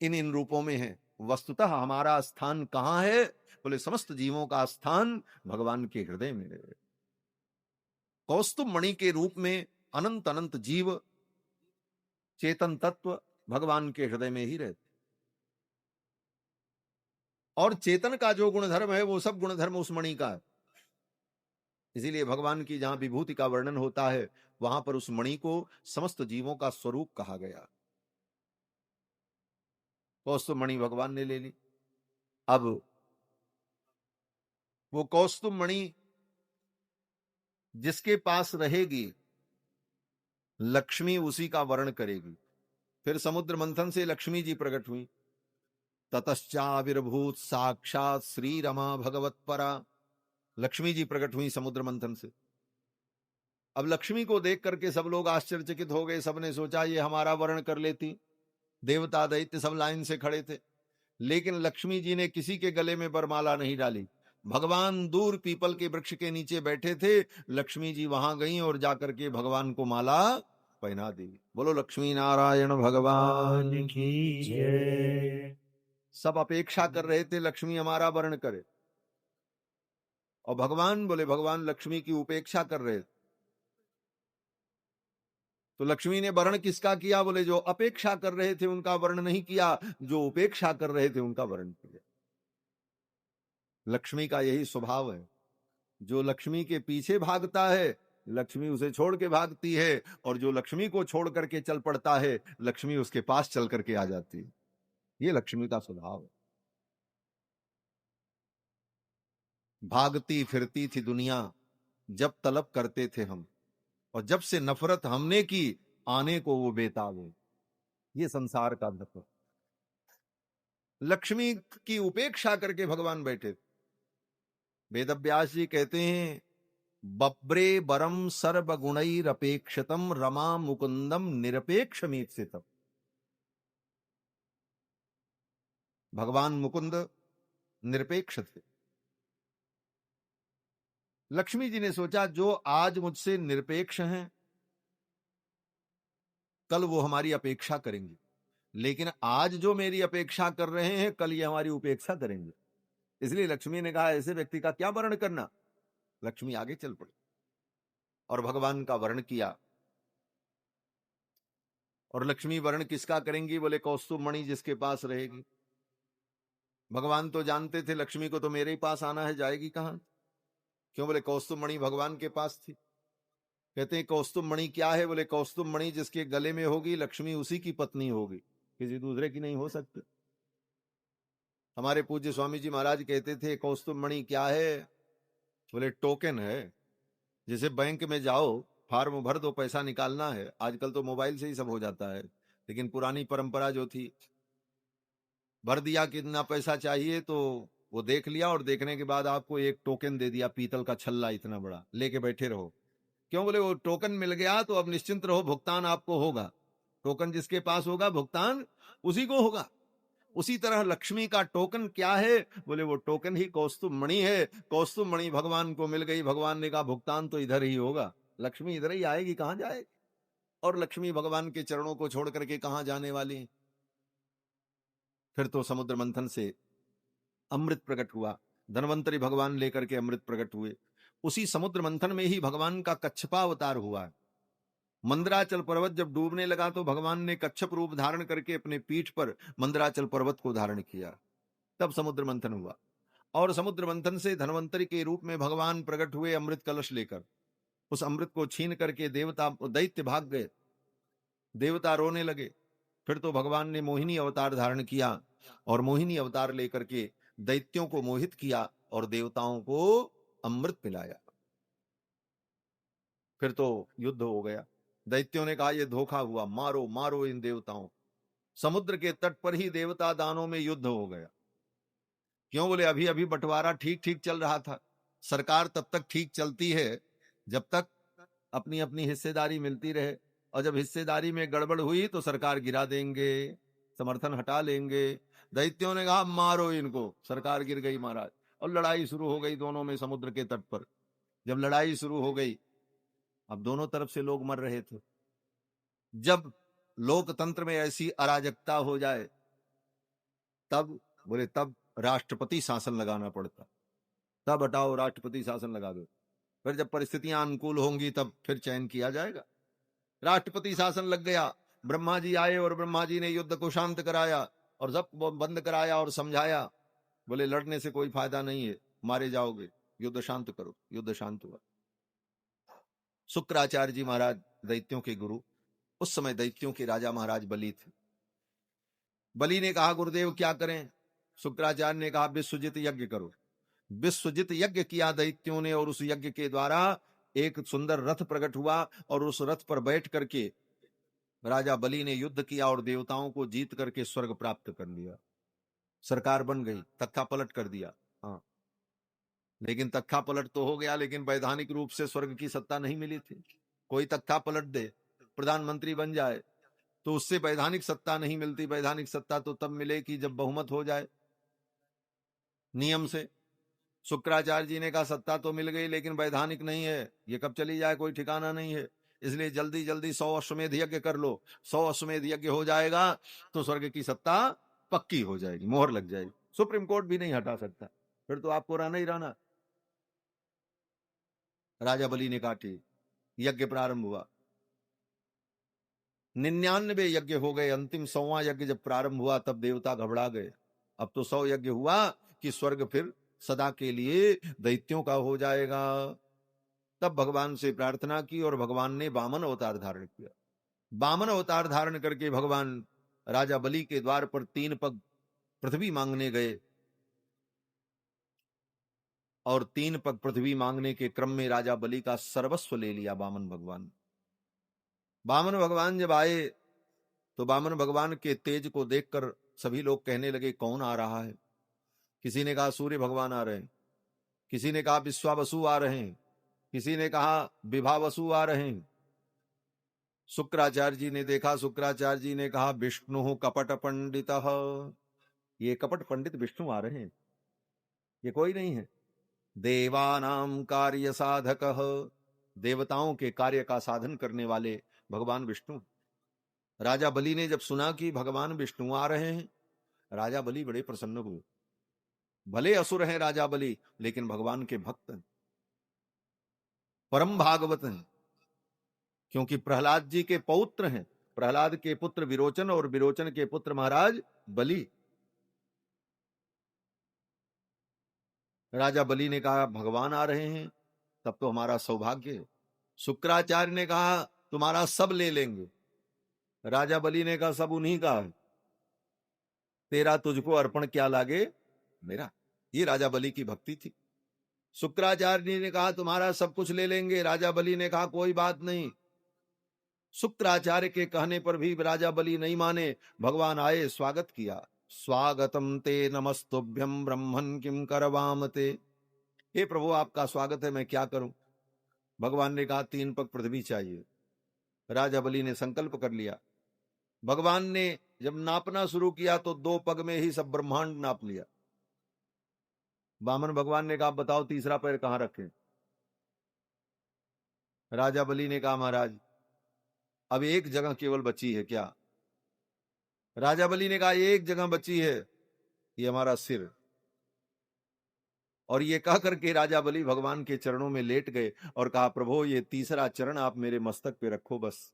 इन इन रूपों में हैं। वस्तुतः हमारा स्थान कहां है, बोले समस्त जीवों का स्थान भगवान के हृदय में है। कौस्तुभ मणि के रूप में अनंत अनंत जीव, चेतन तत्व भगवान के हृदय में ही रहते। और चेतन का जो गुणधर्म है वो सब गुणधर्म उस मणि का है। इसीलिए भगवान की जहां विभूति का वर्णन होता है वहां पर उस मणि को समस्त जीवों का स्वरूप कहा गया। कौस्तुभ मणि भगवान ने ले ली। अब वो कौस्तुभ मणि जिसके पास रहेगी, लक्ष्मी उसी का वर्ण करेगी। फिर समुद्र मंथन से लक्ष्मी जी प्रकट हुई। ततश्चाविर्भूत साक्षात श्री रमा भगवत्परा। लक्ष्मी जी प्रकट हुई समुद्र मंथन से। अब लक्ष्मी को देख करके सब लोग आश्चर्यचकित हो गए। सबने सोचा ये हमारा वर्ण कर लेती। देवता दैत्य सब लाइन से खड़े थे, लेकिन लक्ष्मी जी ने किसी के गले में वरमाला नहीं डाली। भगवान दूर पीपल के वृक्ष के नीचे बैठे थे, लक्ष्मी जी वहां गई और जाकर के भगवान को माला पहना दी। बोलो लक्ष्मी नारायण भगवान की जय। सब अपेक्षा कर रहे थे लक्ष्मी हमारा वर्ण करे, और भगवान बोले, भगवान लक्ष्मी की उपेक्षा कर रहे थे। तो लक्ष्मी ने वर्ण किसका किया, बोले जो अपेक्षा कर रहे थे उनका वर्ण नहीं किया, जो उपेक्षा कर रहे थे उनका वर्ण किया। लक्ष्मी का यही स्वभाव है। जो लक्ष्मी के पीछे भागता है लक्ष्मी उसे छोड़ के भागती है, और जो लक्ष्मी को छोड़ करके चल पड़ता है लक्ष्मी उसके पास चल करके आ जाती है। ये लक्ष्मी का स्वभाव है। भागती फिरती थी दुनिया जब तलब करते थे हम, और जब से नफरत हमने की आने को वो बेताब है। ये संसार का धर्म। लक्ष्मी की उपेक्षा करके भगवान बैठे। वेदव्यास जी कहते हैं, बब्रे बरम सर्व गुणैरपेक्षतम रमा मुकुंदम निरपेक्षमीप्सितम। भगवान मुकुंद निरपेक्ष थे। लक्ष्मी जी ने सोचा जो आज मुझसे निरपेक्ष हैं कल वो हमारी अपेक्षा करेंगे, लेकिन आज जो मेरी अपेक्षा कर रहे हैं कल ये हमारी उपेक्षा करेंगे। इसलिए लक्ष्मी ने कहा ऐसे व्यक्ति का क्या वर्ण करना। लक्ष्मी आगे चल पड़ी और भगवान का वर्ण किया। और लक्ष्मी वर्ण किसका करेंगी, बोले कौस्तुभ मणि जिसके पास रहेगी। भगवान तो जानते थे लक्ष्मी को तो मेरे ही पास आना है, जाएगी कहां। क्यों, बोले कौस्तुभ मणि भगवान के पास थी। कहते हैं कौस्तुभ मणि क्या है, बोले कौस्तुभ मणि जिसके गले में होगी लक्ष्मी उसी की पत्नी होगी, किसी दूसरे की नहीं हो सकती। हमारे पूज्य स्वामी जी महाराज कहते थे कौस्तुभ मणि क्या है, बोले टोकन है। जैसे बैंक में जाओ, फार्म भर दो, पैसा निकालना है। आजकल तो मोबाइल से ही सब हो जाता है, लेकिन पुरानी परंपरा जो थी, भर दिया कितना पैसा चाहिए तो वो देख लिया, और देखने के बाद आपको एक टोकन दे दिया, पीतल का छल्ला इतना बड़ा, लेके बैठे रहो। क्यों, बोले वो टोकन मिल गया तो अब निश्चिंत रहो, भुगतान आपको होगा। टोकन जिसके पास होगा भुगतान उसी को होगा। उसी तरह लक्ष्मी का टोकन क्या है, बोले वो टोकन ही कौस्तुभ मणि है। कौस्तुभ मणि भगवान को मिल गई, भगवान ने कहा भुगतान तो इधर ही होगा, लक्ष्मी इधर ही आएगी, कहां जाएगी। और लक्ष्मी भगवान के चरणों को छोड़ करके कहां जाने वाली। फिर तो समुद्र मंथन से अमृत प्रकट हुआ। धनवंतरी भगवान लेकर के अमृत प्रकट हुए। उसी समुद्र मंथन में ही भगवान का कच्छपा अवतार हुआ है। मंदराचल पर्वत जब डूबने लगा तो भगवान ने कच्छप रूप धारण करके अपने पीठ पर मंदराचल पर्वत को धारण किया। तब समुद्र मंथन हुआ और समुद्र मंथन से धन्वंतरि के रूप में भगवान प्रकट हुए अमृत कलश लेकर। उस अमृत को छीन करके देवता दैत्य भाग गए, देवता रोने लगे। फिर तो भगवान ने मोहिनी अवतार धारण किया और मोहिनी अवतार लेकर के दैत्यों को मोहित किया और देवताओं को अमृत पिलाया। फिर तो युद्ध हो गया। दैत्यों ने कहा, यह धोखा हुआ, मारो मारो इन देवताओं। समुद्र के तट पर ही देवता दानों में युद्ध हो गया। क्यों? बोले अभी अभी बंटवारा ठीक ठीक चल रहा था। सरकार तब तक ठीक चलती है जब तक अपनी अपनी हिस्सेदारी मिलती रहे, और जब हिस्सेदारी में गड़बड़ हुई तो सरकार गिरा देंगे, समर्थन हटा लेंगे। दैत्यों ने कहा मारो इनको, सरकार गिर गई महाराज, और लड़ाई शुरू हो गई दोनों में समुद्र के तट पर। जब लड़ाई शुरू हो गई, अब दोनों तरफ से लोग मर रहे थे। जब लोकतंत्र में ऐसी अराजकता हो जाए तब बोले तब राष्ट्रपति शासन लगाना पड़ता। तब हटाओ, राष्ट्रपति शासन लगा दो, फिर जब परिस्थितियां अनुकूल होंगी तब फिर चयन किया जाएगा। राष्ट्रपति शासन लग गया। ब्रह्मा जी आए और ब्रह्मा जी ने युद्ध को शांत कराया और सब बंद कराया और समझाया। बोले लड़ने से कोई फायदा नहीं है, मारे जाओगे, युद्ध शांत करो। युद्ध शांत हुआ। शुक्राचार्य जी महाराज दैत्यों के गुरु, उस समय दैत्यों के राजा महाराज बलि थे। बलि ने कहा गुरुदेव क्या करें? शुक्राचार्य ने कहा विश्वजित यज्ञ करो। विश्वजित यज्ञ किया दैत्यों ने, और उस यज्ञ के द्वारा एक सुंदर रथ प्रकट हुआ और उस रथ पर बैठ करके राजा बलि ने युद्ध किया और देवताओं को जीत करके स्वर्ग प्राप्त कर लिया। सरकार बन गई, तख्ता पलट कर दिया। हाँ, लेकिन तख्ता पलट तो हो गया, लेकिन वैधानिक रूप से स्वर्ग की सत्ता नहीं मिली थी। कोई तख्ता पलट दे, प्रधानमंत्री बन जाए, तो उससे वैधानिक सत्ता नहीं मिलती। वैधानिक सत्ता तो तब मिले कि जब बहुमत हो जाए नियम से। शुक्राचार्य जी ने कहा सत्ता तो मिल गई लेकिन वैधानिक नहीं है, ये कब चली जाए कोई ठिकाना नहीं है, इसलिए जल्दी जल्दी 100 अश्वमेध यज्ञ कर लो। 100 अश्वमेध यज्ञ हो जाएगा तो स्वर्ग की सत्ता पक्की हो जाएगी, मोहर लग जाएगी, सुप्रीम कोर्ट भी नहीं हटा सकता, फिर तो आपको रहना ही रहना। राजा बलि ने कहा ठीक। यज्ञ प्रारंभ हुआ। 99 यज्ञ हो गए। अंतिम 100वां यज्ञ जब प्रारंभ हुआ तब देवता घबरा गए। अब तो 100 यज्ञ हुआ कि स्वर्ग फिर सदा के लिए दैत्यों का हो जाएगा। तब भगवान से प्रार्थना की और भगवान ने वामन अवतार धारण किया। वामन अवतार धारण करके भगवान राजा बलि के द्वार पर 3 पग पृथ्वी मांगने गए, और 3 पग पृथ्वी मांगने के क्रम में राजा बलि का सर्वस्व ले लिया वामन भगवान। वामन भगवान जब आए तो वामन भगवान के तेज को देखकर सभी लोग कहने लगे कौन आ रहा है? किसी ने कहा सूर्य भगवान आ रहे हैं, किसी ने कहा विश्वावसु आ रहे हैं, किसी ने कहा विभावसु आ रहे हैं। शुक्राचार्य जी ने देखा, शुक्राचार्य जी ने कहा विष्णु कपट पंडित, ये कपट पंडित विष्णु आ रहे हैं, ये कोई नहीं है। देवानाम कार्य साधक, देवताओं के कार्य का साधन करने वाले भगवान विष्णु। राजा बलि ने जब सुना कि भगवान विष्णु आ रहे हैं, राजा बलि बड़े प्रसन्न हुए। भले असुर हैं राजा बलि, लेकिन भगवान के भक्त हैं, परम भागवत हैं, क्योंकि प्रहलाद जी के पौत्र हैं। प्रहलाद के पुत्र विरोचन और विरोचन के पुत्र महाराज बलि। राजा बलि ने कहा भगवान आ रहे हैं, तब तो हमारा सौभाग्य है। शुक्राचार्य ने कहा तुम्हारा सब ले लेंगे। राजा बलि ने कहा सब उन्हीं का है, तेरा तुझको अर्पण क्या लागे मेरा। ये राजा बलि की भक्ति थी। शुक्राचार्य ने कहा तुम्हारा सब कुछ ले लेंगे। राजा बलि ने कहा कोई बात नहीं। शुक्राचार्य के कहने पर भी राजा बलि नहीं माने। भगवान आए, स्वागत किया। स्वागतम ते नमस्तुभ्यं ब्रह्मन् किम करवाम ते। हे प्रभु आपका स्वागत है, मैं क्या करूं? भगवान ने कहा 3 पग पृथ्वी चाहिए। राजा बलि ने संकल्प कर लिया। भगवान ने जब नापना शुरू किया तो 2 पग में ही सब ब्रह्मांड नाप लिया। वामन भगवान ने कहा बताओ तीसरा पैर कहां रखें? राजा बलि ने कहा महाराज अब एक जगह केवल बची है। क्या? राजा बलि ने कहा एक जगह बची है, ये हमारा सिर। और ये कह करके राजा बलि भगवान के चरणों में लेट गए और कहा, प्रभु ये तीसरा चरण आप मेरे मस्तक पे रखो, बस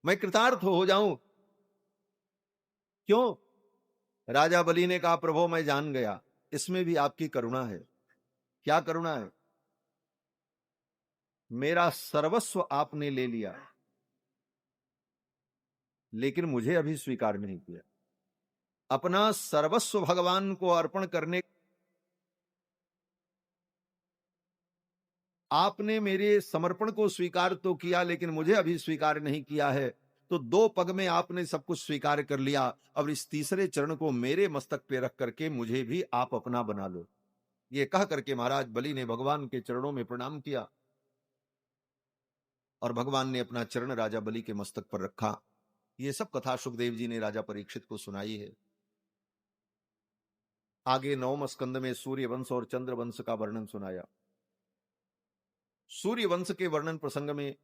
मैं कृतार्थ हो जाऊं। क्यों? राजा बलि ने कहा, प्रभु मैं जान गया इसमें भी आपकी करुणा है। क्या करुणा है? मेरा सर्वस्व आपने ले लिया, लेकिन मुझे अभी स्वीकार नहीं किया। अपना सर्वस्व भगवान को अर्पण करने, आपने मेरे समर्पण को स्वीकार तो किया, लेकिन मुझे अभी स्वीकार नहीं किया है। तो 2 पग में आपने सब कुछ स्वीकार कर लिया, अब इस तीसरे चरण को मेरे मस्तक पे रख करके मुझे भी आप अपना बना लो। ये कह करके महाराज बलि ने भगवान के चरणों में प्रणाम किया और भगवान ने अपना चरण राजा बलि के मस्तक पर रखा। ये सब कथा सुखदेव जी ने राजा परीक्षित को सुनाई है। आगे 9वें स्कंद में सूर्य वंश और चंद्र वंश का वर्णन सुनाया। सूर्य वंश के वर्णन प्रसंग में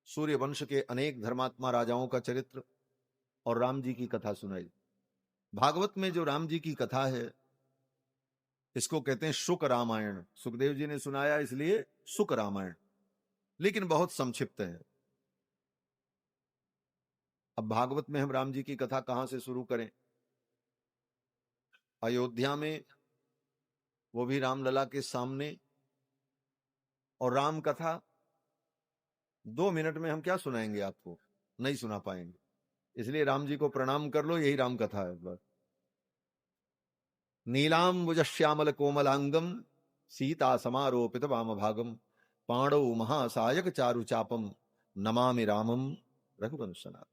सूर्य वंश के अनेक धर्मात्मा राजाओं का चरित्र और राम जी की कथा सुनाई। भागवत में जो राम जी की कथा है इसको कहते हैं शुक रामायण। सुखदेव जी ने सुनाया इसलिए शुक रामायण, लेकिन बहुत संक्षिप्त है। अब भागवत में हम राम जी की कथा कहां से शुरू करें? अयोध्या में, वो भी रामलला के सामने, और राम कथा 2 मिनट में हम क्या सुनाएंगे आपको? नहीं सुना पाएंगे। इसलिए राम जी को प्रणाम कर लो, यही राम कथा है बस। नीलांबुज श्यामल कोमलांगम सीता समारोपित वाम भागम पांडव महासायक चारु चापम नमामि रामम रघुवंशनाथ।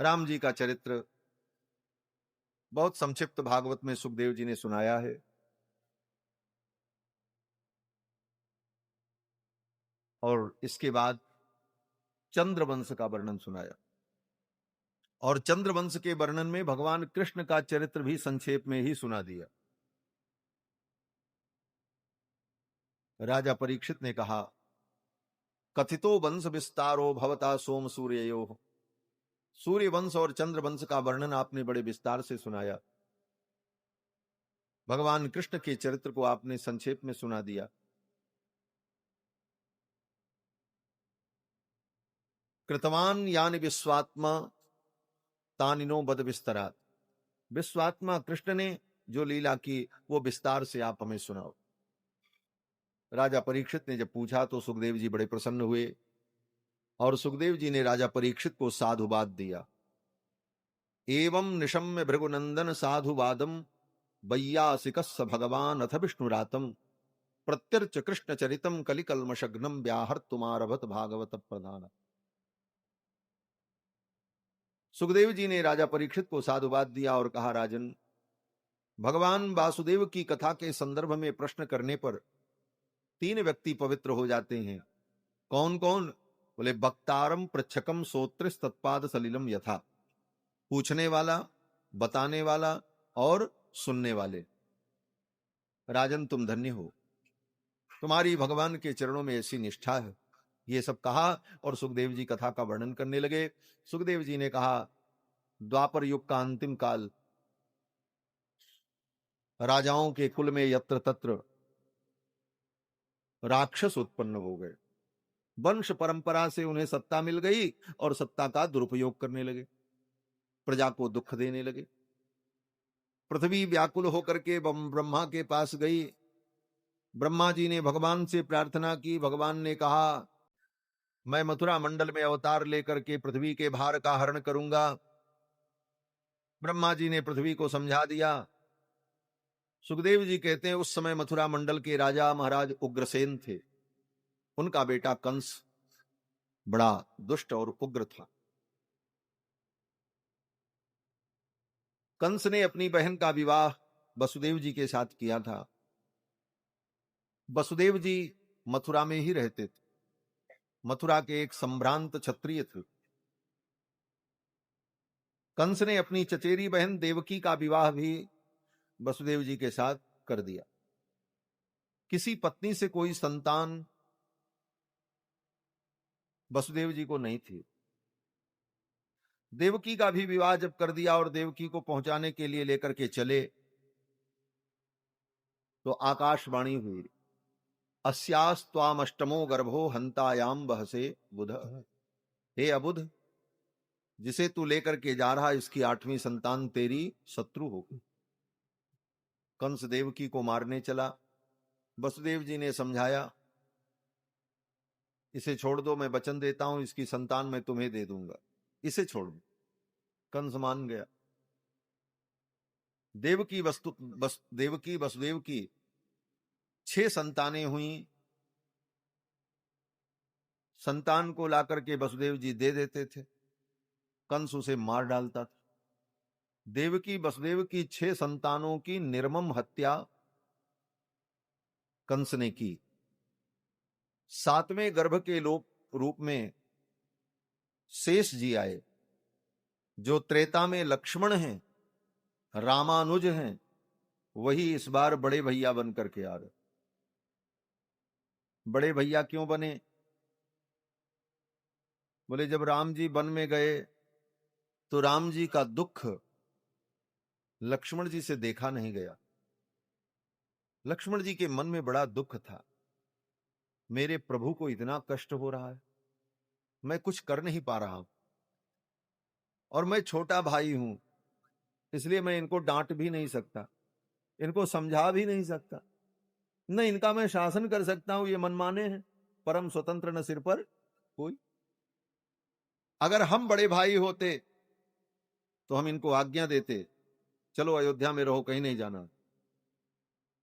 राम जी का चरित्र बहुत संक्षिप्त भागवत में सुखदेव जी ने सुनाया है। और इसके बाद चंद्रवंश का वर्णन सुनाया, और चंद्रवंश के वर्णन में भगवान कृष्ण का चरित्र भी संक्षेप में ही सुना दिया। राजा परीक्षित ने कहा, कथितो वंश विस्तारो भवता सोम सूर्ययो। सूर्य वंश और चंद्र वंश का वर्णन आपने बड़े विस्तार से सुनाया। भगवान कृष्ण के चरित्र को आपने संक्षेप में सुना दिया। कृतवान यानि विश्वात्मा तानिनो बद विस्तरात। विश्वात्मा कृष्ण ने जो लीला की वो विस्तार से आप हमें सुनाओ। राजा परीक्षित ने जब पूछा तो सुखदेव जी बड़े प्रसन्न हुए और सुखदेव जी ने राजा परीक्षित को साधुवाद दिया। एवं निशम्य भृगुनंदन साधुवादम वैयासिकस्स भगवान अथ विष्णुरातम प्रत्यर्च कृष्ण चरितम कलिकल्मशग्नम व्याहर्तुमारभत भागवत प्रधान। सुखदेव जी ने राजा परीक्षित को साधुवाद दिया और कहा, राजन, भगवान वासुदेव की कथा के संदर्भ में प्रश्न करने पर 3 व्यक्ति पवित्र हो जाते हैं। कौन कौन? बोले, वक्तारम पृच्छकम सोत्रिस तत्पाद सलिलम यथा। पूछने वाला, बताने वाला और सुनने वाले। राजन, तुम धन्य हो, तुम्हारी भगवान के चरणों में ऐसी निष्ठा है। ये सब कहा और सुखदेव जी कथा का वर्णन करने लगे। सुखदेव जी ने कहा, द्वापर युग का अंतिम काल, राजाओं के कुल में यत्र तत्र राक्षस उत्पन्न हो गए। वंश परंपरा से उन्हें सत्ता मिल गई और सत्ता का दुरुपयोग करने लगे, प्रजा को दुख देने लगे। पृथ्वी व्याकुल होकर के ब्रह्मा के पास गई। ब्रह्मा जी ने भगवान से प्रार्थना की। भगवान ने कहा, मैं मथुरा मंडल में अवतार लेकर के पृथ्वी के भार का हरण करूंगा। ब्रह्मा जी ने पृथ्वी को समझा दिया। सुखदेव जी कहते हैं, उस समय मथुरा मंडल के राजा महाराज उग्रसेन थे। उनका बेटा कंस बड़ा दुष्ट और उग्र था। कंस ने अपनी बहन का विवाह वसुदेव जी के साथ किया था। वसुदेव जी मथुरा में ही रहते थे। मथुरा के एक संभ्रांत क्षत्रिय थे। कंस ने अपनी चचेरी बहन देवकी का विवाह भी वसुदेव जी के साथ कर दिया। किसी पत्नी से कोई संतान वसुदेव जी को नहीं थी। देवकी का भी विवाह जब कर दिया और देवकी को पहुंचाने के लिए लेकर के चले, तो आकाशवाणी हुई, अस्यास्त्वाम अष्टमो गर्भो हंतायाम बहसे बुध। हे अबुध, जिसे तू लेकर के जा रहा, इसकी 8वीं संतान तेरी शत्रु होगी। कंस देवकी को मारने चला। वसुदेव जी ने समझाया, इसे छोड़ दो, मैं वचन देता हूं इसकी संतान मैं तुम्हें दे दूंगा, इसे छोड़ दो। कंस मान गया। देवकी वसुदेव की 6 संतानें हुई। संतान को लाकर के वसुदेव जी दे देते थे, कंस उसे मार डालता था। देवकी वसुदेव की 6 संतानों की निर्मम हत्या कंस ने की। 7वें गर्भ के रूप में शेष जी आए, जो त्रेता में लक्ष्मण हैं, रामानुज हैं, वही इस बार बड़े भैया बन करके आ रहे। बड़े भैया क्यों बने? बोले जब राम जी वन में गए तो राम जी का दुख लक्ष्मण जी से देखा नहीं गया। लक्ष्मण जी के मन में बड़ा दुख था, मेरे प्रभु को इतना कष्ट हो रहा है, मैं कुछ कर नहीं पा रहा हूं, और मैं छोटा भाई हूं, इसलिए मैं इनको डांट भी नहीं सकता, इनको समझा भी नहीं सकता, न इनका मैं शासन कर सकता हूं, ये मनमाने हैं, परम स्वतंत्र न सिर पर कोई। अगर हम बड़े भाई होते तो हम इनको आज्ञा देते, चलो अयोध्या में रहो, कहीं नहीं जाना,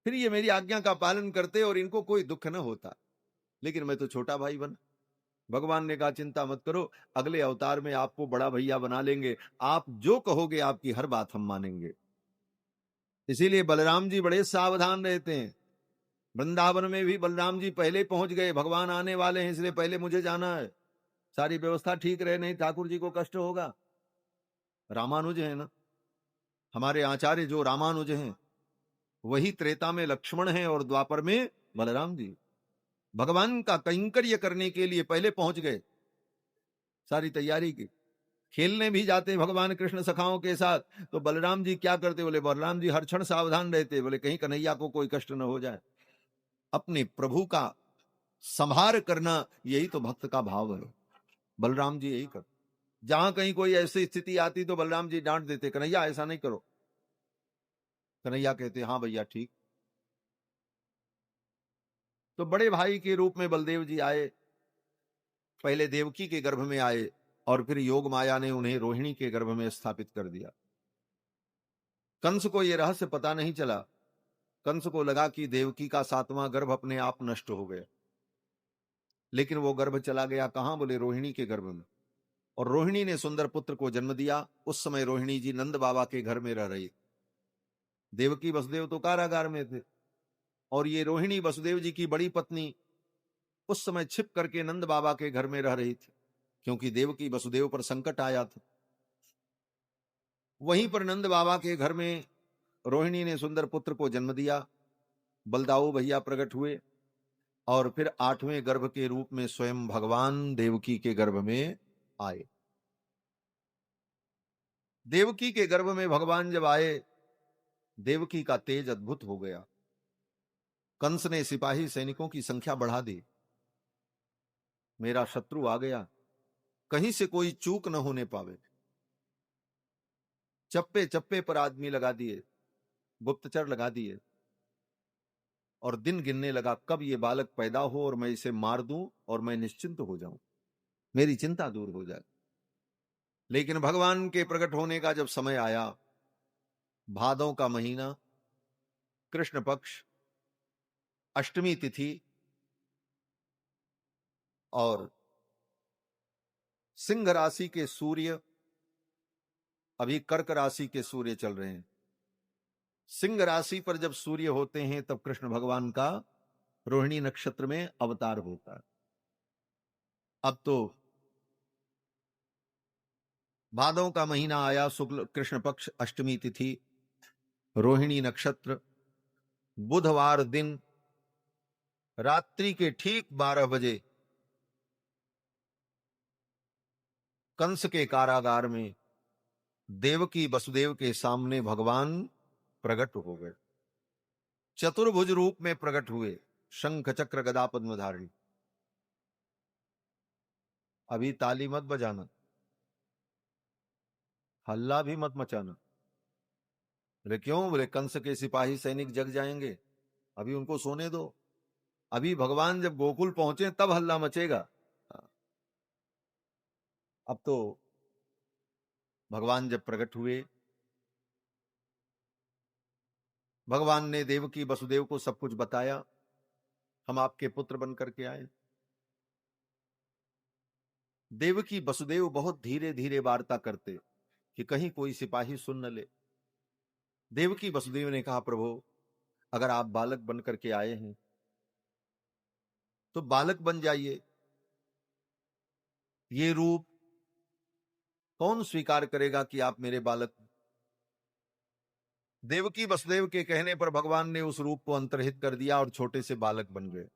फिर ये मेरी आज्ञा का पालन करते और इनको कोई दुख न होता। लेकिन मैं तो छोटा भाई बना। भगवान ने कहा चिंता मत करो, अगले अवतार में आपको बड़ा भैया बना लेंगे, आप जो कहोगे आपकी हर बात हम मानेंगे। इसीलिए बलराम जी बड़े सावधान रहते हैं। वृंदावन में भी बलराम जी पहले पहुंच गए, भगवान आने वाले हैं इसलिए पहले मुझे जाना है, सारी व्यवस्था ठीक रहे, नहीं ठाकुर जी को कष्ट होगा। रामानुज है ना, हमारे आचार्य जो रामानुज हैं, वही त्रेता में लक्ष्मण हैं और द्वापर में बलराम जी। भगवान का कैंकर्य करने के लिए पहले पहुंच गए, सारी तैयारी की। खेलने भी जाते भगवान कृष्ण सखाओं के साथ, तो बलराम जी क्या करते? बोले बलराम जी हर क्षण सावधान रहते, बोले कहीं कन्हैया को कोई कष्ट न हो जाए। अपने प्रभु का संहार करना, यही तो भक्त का भाव है। बलराम जी यही कर, जहां कहीं कोई ऐसी स्थिति आती तो बलराम जी डांट देते, कन्हैया ऐसा नहीं करो। कन्हैया कहते हाँ भैया ठीक। तो बड़े भाई के रूप में बलदेव जी आए, पहले देवकी के गर्भ में आए और फिर योग माया ने उन्हें रोहिणी के गर्भ में स्थापित कर दिया। कंस को यह रहस्य पता नहीं चला। कंस को लगा कि देवकी का 7वां गर्भ अपने आप नष्ट हो गया, लेकिन वो गर्भ चला गया कहां? बोले रोहिणी के गर्भ में। और रोहिणी ने सुंदर पुत्र को जन्म दिया। उस समय रोहिणी जी नंद बाबा के घर में रह रही। देवकी वसुदेव तो कारागार में थे, और ये रोहिणी वसुदेव जी की बड़ी पत्नी उस समय छिप करके नंद बाबा के घर में रह रही थी, क्योंकि देवकी वसुदेव पर संकट आया था। वहीं पर नंद बाबा के घर में रोहिणी ने सुंदर पुत्र को जन्म दिया। बलदाऊ भैया प्रकट हुए और फिर 8वें गर्भ के रूप में स्वयं भगवान देवकी के गर्भ में आए। देवकी के गर्भ में भगवान जब आए, देवकी का तेज अद्भुत हो गया। कंस ने सिपाही सैनिकों की संख्या बढ़ा दी। मेरा शत्रु आ गया, कहीं से कोई चूक न होने पावे। चप्पे चप्पे पर आदमी लगा दिए, गुप्तचर लगा दिए, और दिन गिनने लगा कब ये बालक पैदा हो और मैं इसे मार दूं और मैं निश्चिंत हो जाऊं, मेरी चिंता दूर हो जाए। लेकिन भगवान के प्रकट होने का जब समय आया, भादों का महीना, कृष्ण पक्ष, अष्टमी तिथि, और सिंह राशि के सूर्य, अभी कर्क राशि के सूर्य चल रहे हैं। सिंह राशि पर जब सूर्य होते हैं तब कृष्ण भगवान का रोहिणी नक्षत्र में अवतार होता है। अब तो भादों का महीना आया, शुक्ल कृष्ण पक्ष, अष्टमी तिथि, रोहिणी नक्षत्र, बुधवार दिन रात्रि के ठीक 12 बजे कंस के कारागार में देवकी वसुदेव के सामने भगवान प्रकट हो गए। चतुर्भुज रूप में प्रकट हुए, शंख चक्र गदा पद्मधारी। अभी ताली मत बजाना, हल्ला भी मत मचाना। बोले क्यों? बोले कंस के सिपाही सैनिक जग जाएंगे, अभी उनको सोने दो। अभी भगवान जब गोकुल पहुंचे तब हल्ला मचेगा। अब तो भगवान जब प्रकट हुए, भगवान ने देवकी वसुदेव को सब कुछ बताया, हम आपके पुत्र बन करके आए। देवकी वसुदेव बहुत धीरे धीरे वार्ता करते कि कहीं कोई सिपाही सुन न ले। देवकी वसुदेव ने कहा, प्रभु अगर आप बालक बन करके आए हैं तो बालक बन जाइए। ये रूप कौन स्वीकार करेगा कि आप मेरे बालक? देवकी वसुदेव के कहने पर भगवान ने उस रूप को अंतर्हित कर दिया और छोटे से बालक बन गए।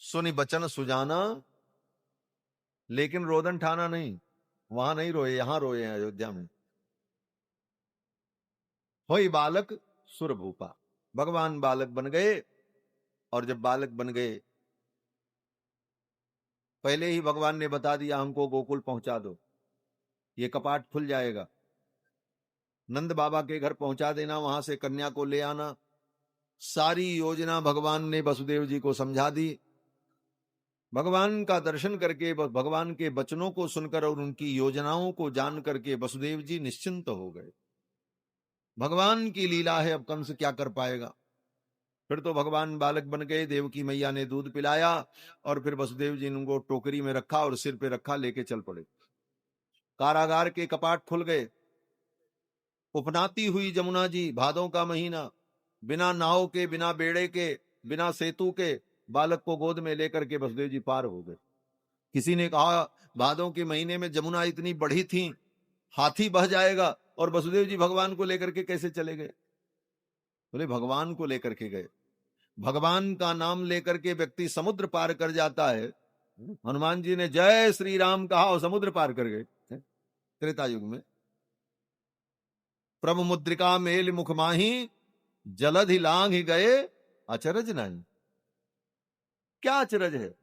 सुनि बचन सुजाना, लेकिन रोदन ठाना नहीं, वहां नहीं रोए, यहां रोए हैं अयोध्या में। होई बालक सुर भूपा, भगवान बालक बन गए। और जब बालक बन गए, पहले ही भगवान ने बता दिया हमको गोकुल पहुंचा दो, ये कपाट खुल जाएगा, नंद बाबा के घर पहुंचा देना, वहां से कन्या को ले आना। सारी योजना भगवान ने वसुदेव जी को समझा दी। भगवान का दर्शन करके, भगवान के वचनों को सुनकर और उनकी योजनाओं को जान करके वसुदेव जी निश्चिंत हो गए। भगवान की लीला है, अब कंस क्या कर पाएगा। फिर तो भगवान बालक बन गए, देवकी मैया ने दूध पिलाया और फिर वसुदेव जी ने उनको टोकरी में रखा और सिर पे रखा, लेके चल पड़े। कारागार के कपाट खुल गए। उपनाती हुई जमुना जी, भादों का महीना, बिना नाव के, बिना बेड़े के, बिना सेतु के बालक को गोद में लेकर के वसुदेव जी पार हो गए। किसी ने कहा भादों के महीने में जमुना इतनी बड़ी थी, हाथी बह जाएगा, और वसुदेव जी भगवान को लेकर के कैसे चले गए? बोले भगवान को लेकर के गए। भगवान का नाम लेकर के व्यक्ति समुद्र पार कर जाता है। हनुमान जी ने जय श्री राम कहा और समुद्र पार कर गए त्रेता युग में। प्रभु मुद्रिका मेल मुख माही, जलधि लांघ गए अचरज नहीं। क्या अचरज है?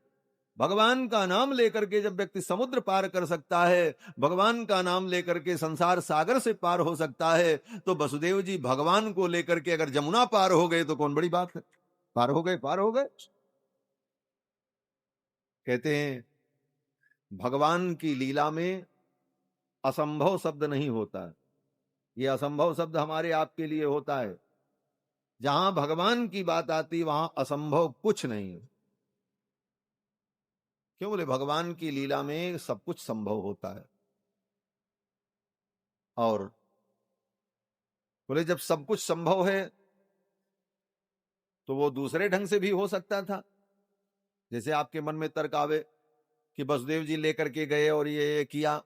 भगवान का नाम लेकर के जब व्यक्ति समुद्र पार कर सकता है, भगवान का नाम लेकर के संसार सागर से पार हो सकता है, तो वसुदेव जी भगवान को लेकर के अगर जमुना पार हो गए तो कौन बड़ी बात है। पार हो गए, पार हो गए। कहते हैं भगवान की लीला में असंभव शब्द नहीं होता है। ये असंभव शब्द हमारे आपके लिए होता है। जहां भगवान की बात आती वहां असंभव कुछ नहीं है। क्यों? बोले भगवान की लीला में सब कुछ संभव होता है। और बोले जब सब कुछ संभव है तो वो दूसरे ढंग से भी हो सकता था। जैसे आपके मन में तर्क आवे कि वसुदेव जी लेकर के गए और ये किया,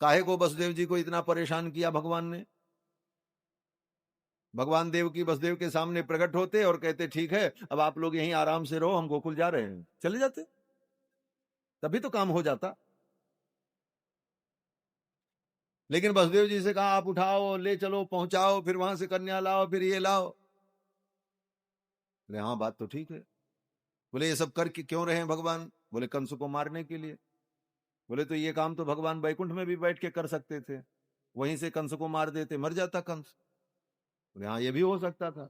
काहे को वसुदेव जी को इतना परेशान किया भगवान ने? भगवान देव की वसुदेव के सामने प्रकट होते और कहते ठीक है अब आप लोग यहीं आराम से रहो, हम गोकुल जा रहे हैं, चले जाते, तभी तो काम हो जाता। लेकिन वसुदेव जी से कहा आप उठाओ, ले चलो, पहुंचाओ, फिर वहां से कन्या लाओ, फिर ये लाओ। बोले हाँ बात तो ठीक है। बोले ये सब करके क्यों रहे हैं भगवान? बोले कंस को मारने के लिए। बोले तो ये काम तो भगवान बैकुंठ में भी बैठ के कर सकते थे, वहीं से कंस को मार देते, मर जाता कंस। बोले हाँ ये भी हो सकता था।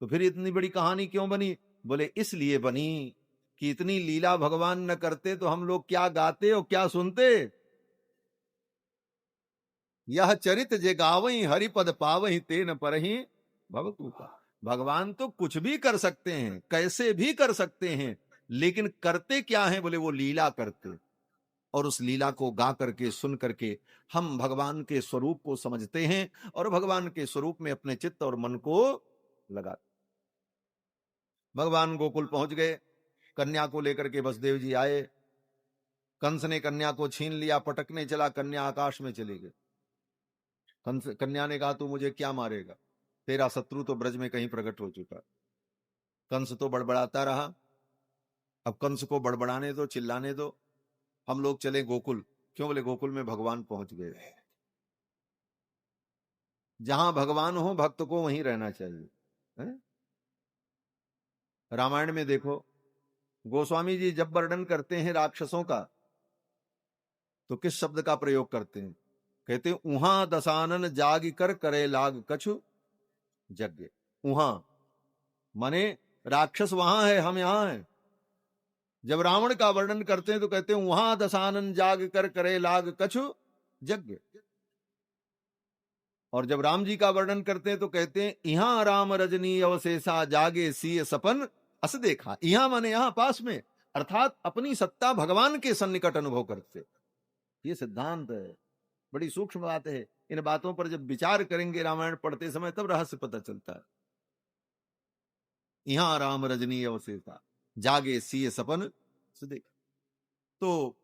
तो फिर इतनी बड़ी कहानी क्यों बनी? बोले इसलिए बनी कि इतनी लीला भगवान न करते तो हम लोग क्या गाते और क्या सुनते। यह चरित जे गावही हरिपद पावही तेन परहि भव कृपा। भगवान तो कुछ भी कर सकते हैं, कैसे भी कर सकते हैं, लेकिन करते क्या है? बोले वो लीला करते, और उस लीला को गा करके, सुन करके हम भगवान के स्वरूप को समझते हैं और भगवान के स्वरूप में अपने चित्त और मन को लगाते। भगवान गोकुल पहुंच गए, कन्या को लेकर के वसुदेव जी आए। कंस ने कन्या को छीन लिया, पटकने चला, कन्या आकाश में चली गई। कन्या ने कहा तू मुझे क्या मारेगा, तेरा शत्रु तो ब्रज में कहीं प्रकट हो चुका। कंस तो बड़बड़ाता रहा। अब कंस को बड़बड़ाने दो, चिल्लाने दो, हम लोग चले गोकुल। क्यों? बोले गोकुल में भगवान पहुंच गए। जहां भगवान हो भक्त को वहीं रहना चाहिए है? रामायण में देखो, गोस्वामी जी जब वर्णन करते हैं राक्षसों का तो किस शब्द का प्रयोग करते हैं? कहते हैं उहां दसानन जाग कर करे लाग कछु यज्ञ। उहां माने राक्षस वहां है, हम यहां हैं। जब रावण का वर्णन करते हैं तो कहते हैं वहां दसानन जाग कर करे लाग कछु यज्ञ। और जब राम जी का वर्णन करते हैं तो कहते हैं यहां राम रजनी अवशेषा जागे सीय सपन अस देखा। यहां माने यहां पास में, अर्थात अपनी सत्ता भगवान के सन्निकट अनुभव करते। ये सिद्धांत है, बड़ी सूक्ष्म बात है। इन बातों पर जब विचार करेंगे रामायण पढ़ते समय तब रहस्य पता चलता है। यहां राम रजनी अवशेषा जागे सीय सपन से देख। तो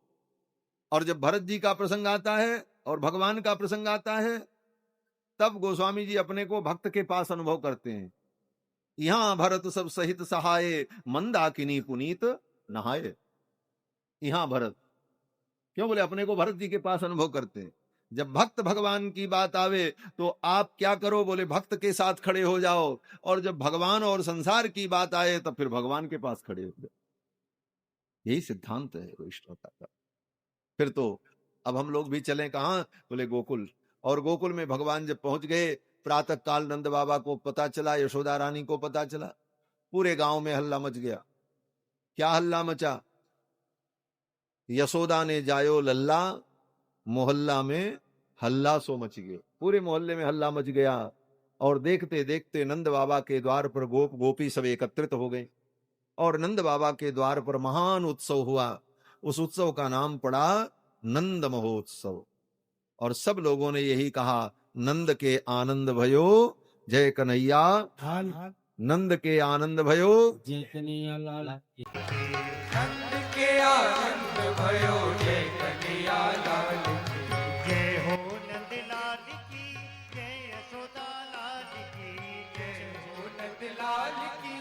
और जब भरत जी का प्रसंग आता है और भगवान का प्रसंग आता है तब गोस्वामी जी अपने को भक्त के पास अनुभव करते हैं। यहां भरत सब सहित सहाय मंदाकिनी पुनीत नहाए। यहां भरत क्यों बोले? अपने को भरत जी के पास अनुभव करते हैं। जब भक्त भगवान की बात आवे तो आप क्या करो? बोले भक्त के साथ खड़े हो जाओ। और जब भगवान और संसार की बात आए तब फिर भगवान के पास खड़े हो जाओ। यही सिद्धांत है वैष्णवता का। फिर तो अब हम लोग भी चलें कहां? बोले गोकुल। और गोकुल में भगवान जब पहुंच गए, प्रातः काल नंद बाबा को पता चला, यशोदा रानी को पता चला, पूरे गांव में हल्ला मच गया। क्या हल्ला मचा? यशोदा ने जायो लल्ला, मोहल्ला में हल्ला सो मच गया। पूरे मोहल्ले में हल्ला मच गया। और देखते देखते नंद बाबा के द्वार पर गोप गोपी सब एकत्रित हो गए और नंद बाबा के द्वार पर महान उत्सव हुआ। उस उत्सव का नाम पड़ा नंद महोत्सव। और सब लोगों ने यही कहा, नंद के आनंद भयो जय कन्हैया, नंद के आनंद भयो जय कन्हैया लाल। नंद के आनंद भयो जय कन्हैया लाल की। जय हो नंद लाल की जय, यशोदा लाल की जय। हो नंद लाल की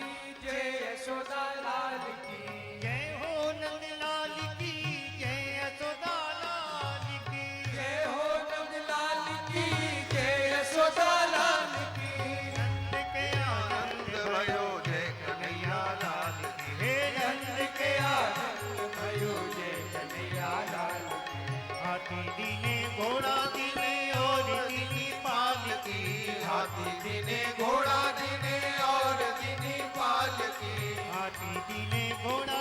जय, यशोदा लाल की जय हो नंद लाल की जय, यशोदा लाल की जय। हो नंद लाल की जय, यशोदा लाल की। नंद के आनंद भयो जय कन्हैया लाल की। हे नंद के आनंद भयो जय कन्हैया लाल की। हाथी दीने घोड़ा दीने और दीनी पाल की। हाथी दीने घोड़ा दीने और दीनी पाल की। हाथी दीने घोड़ा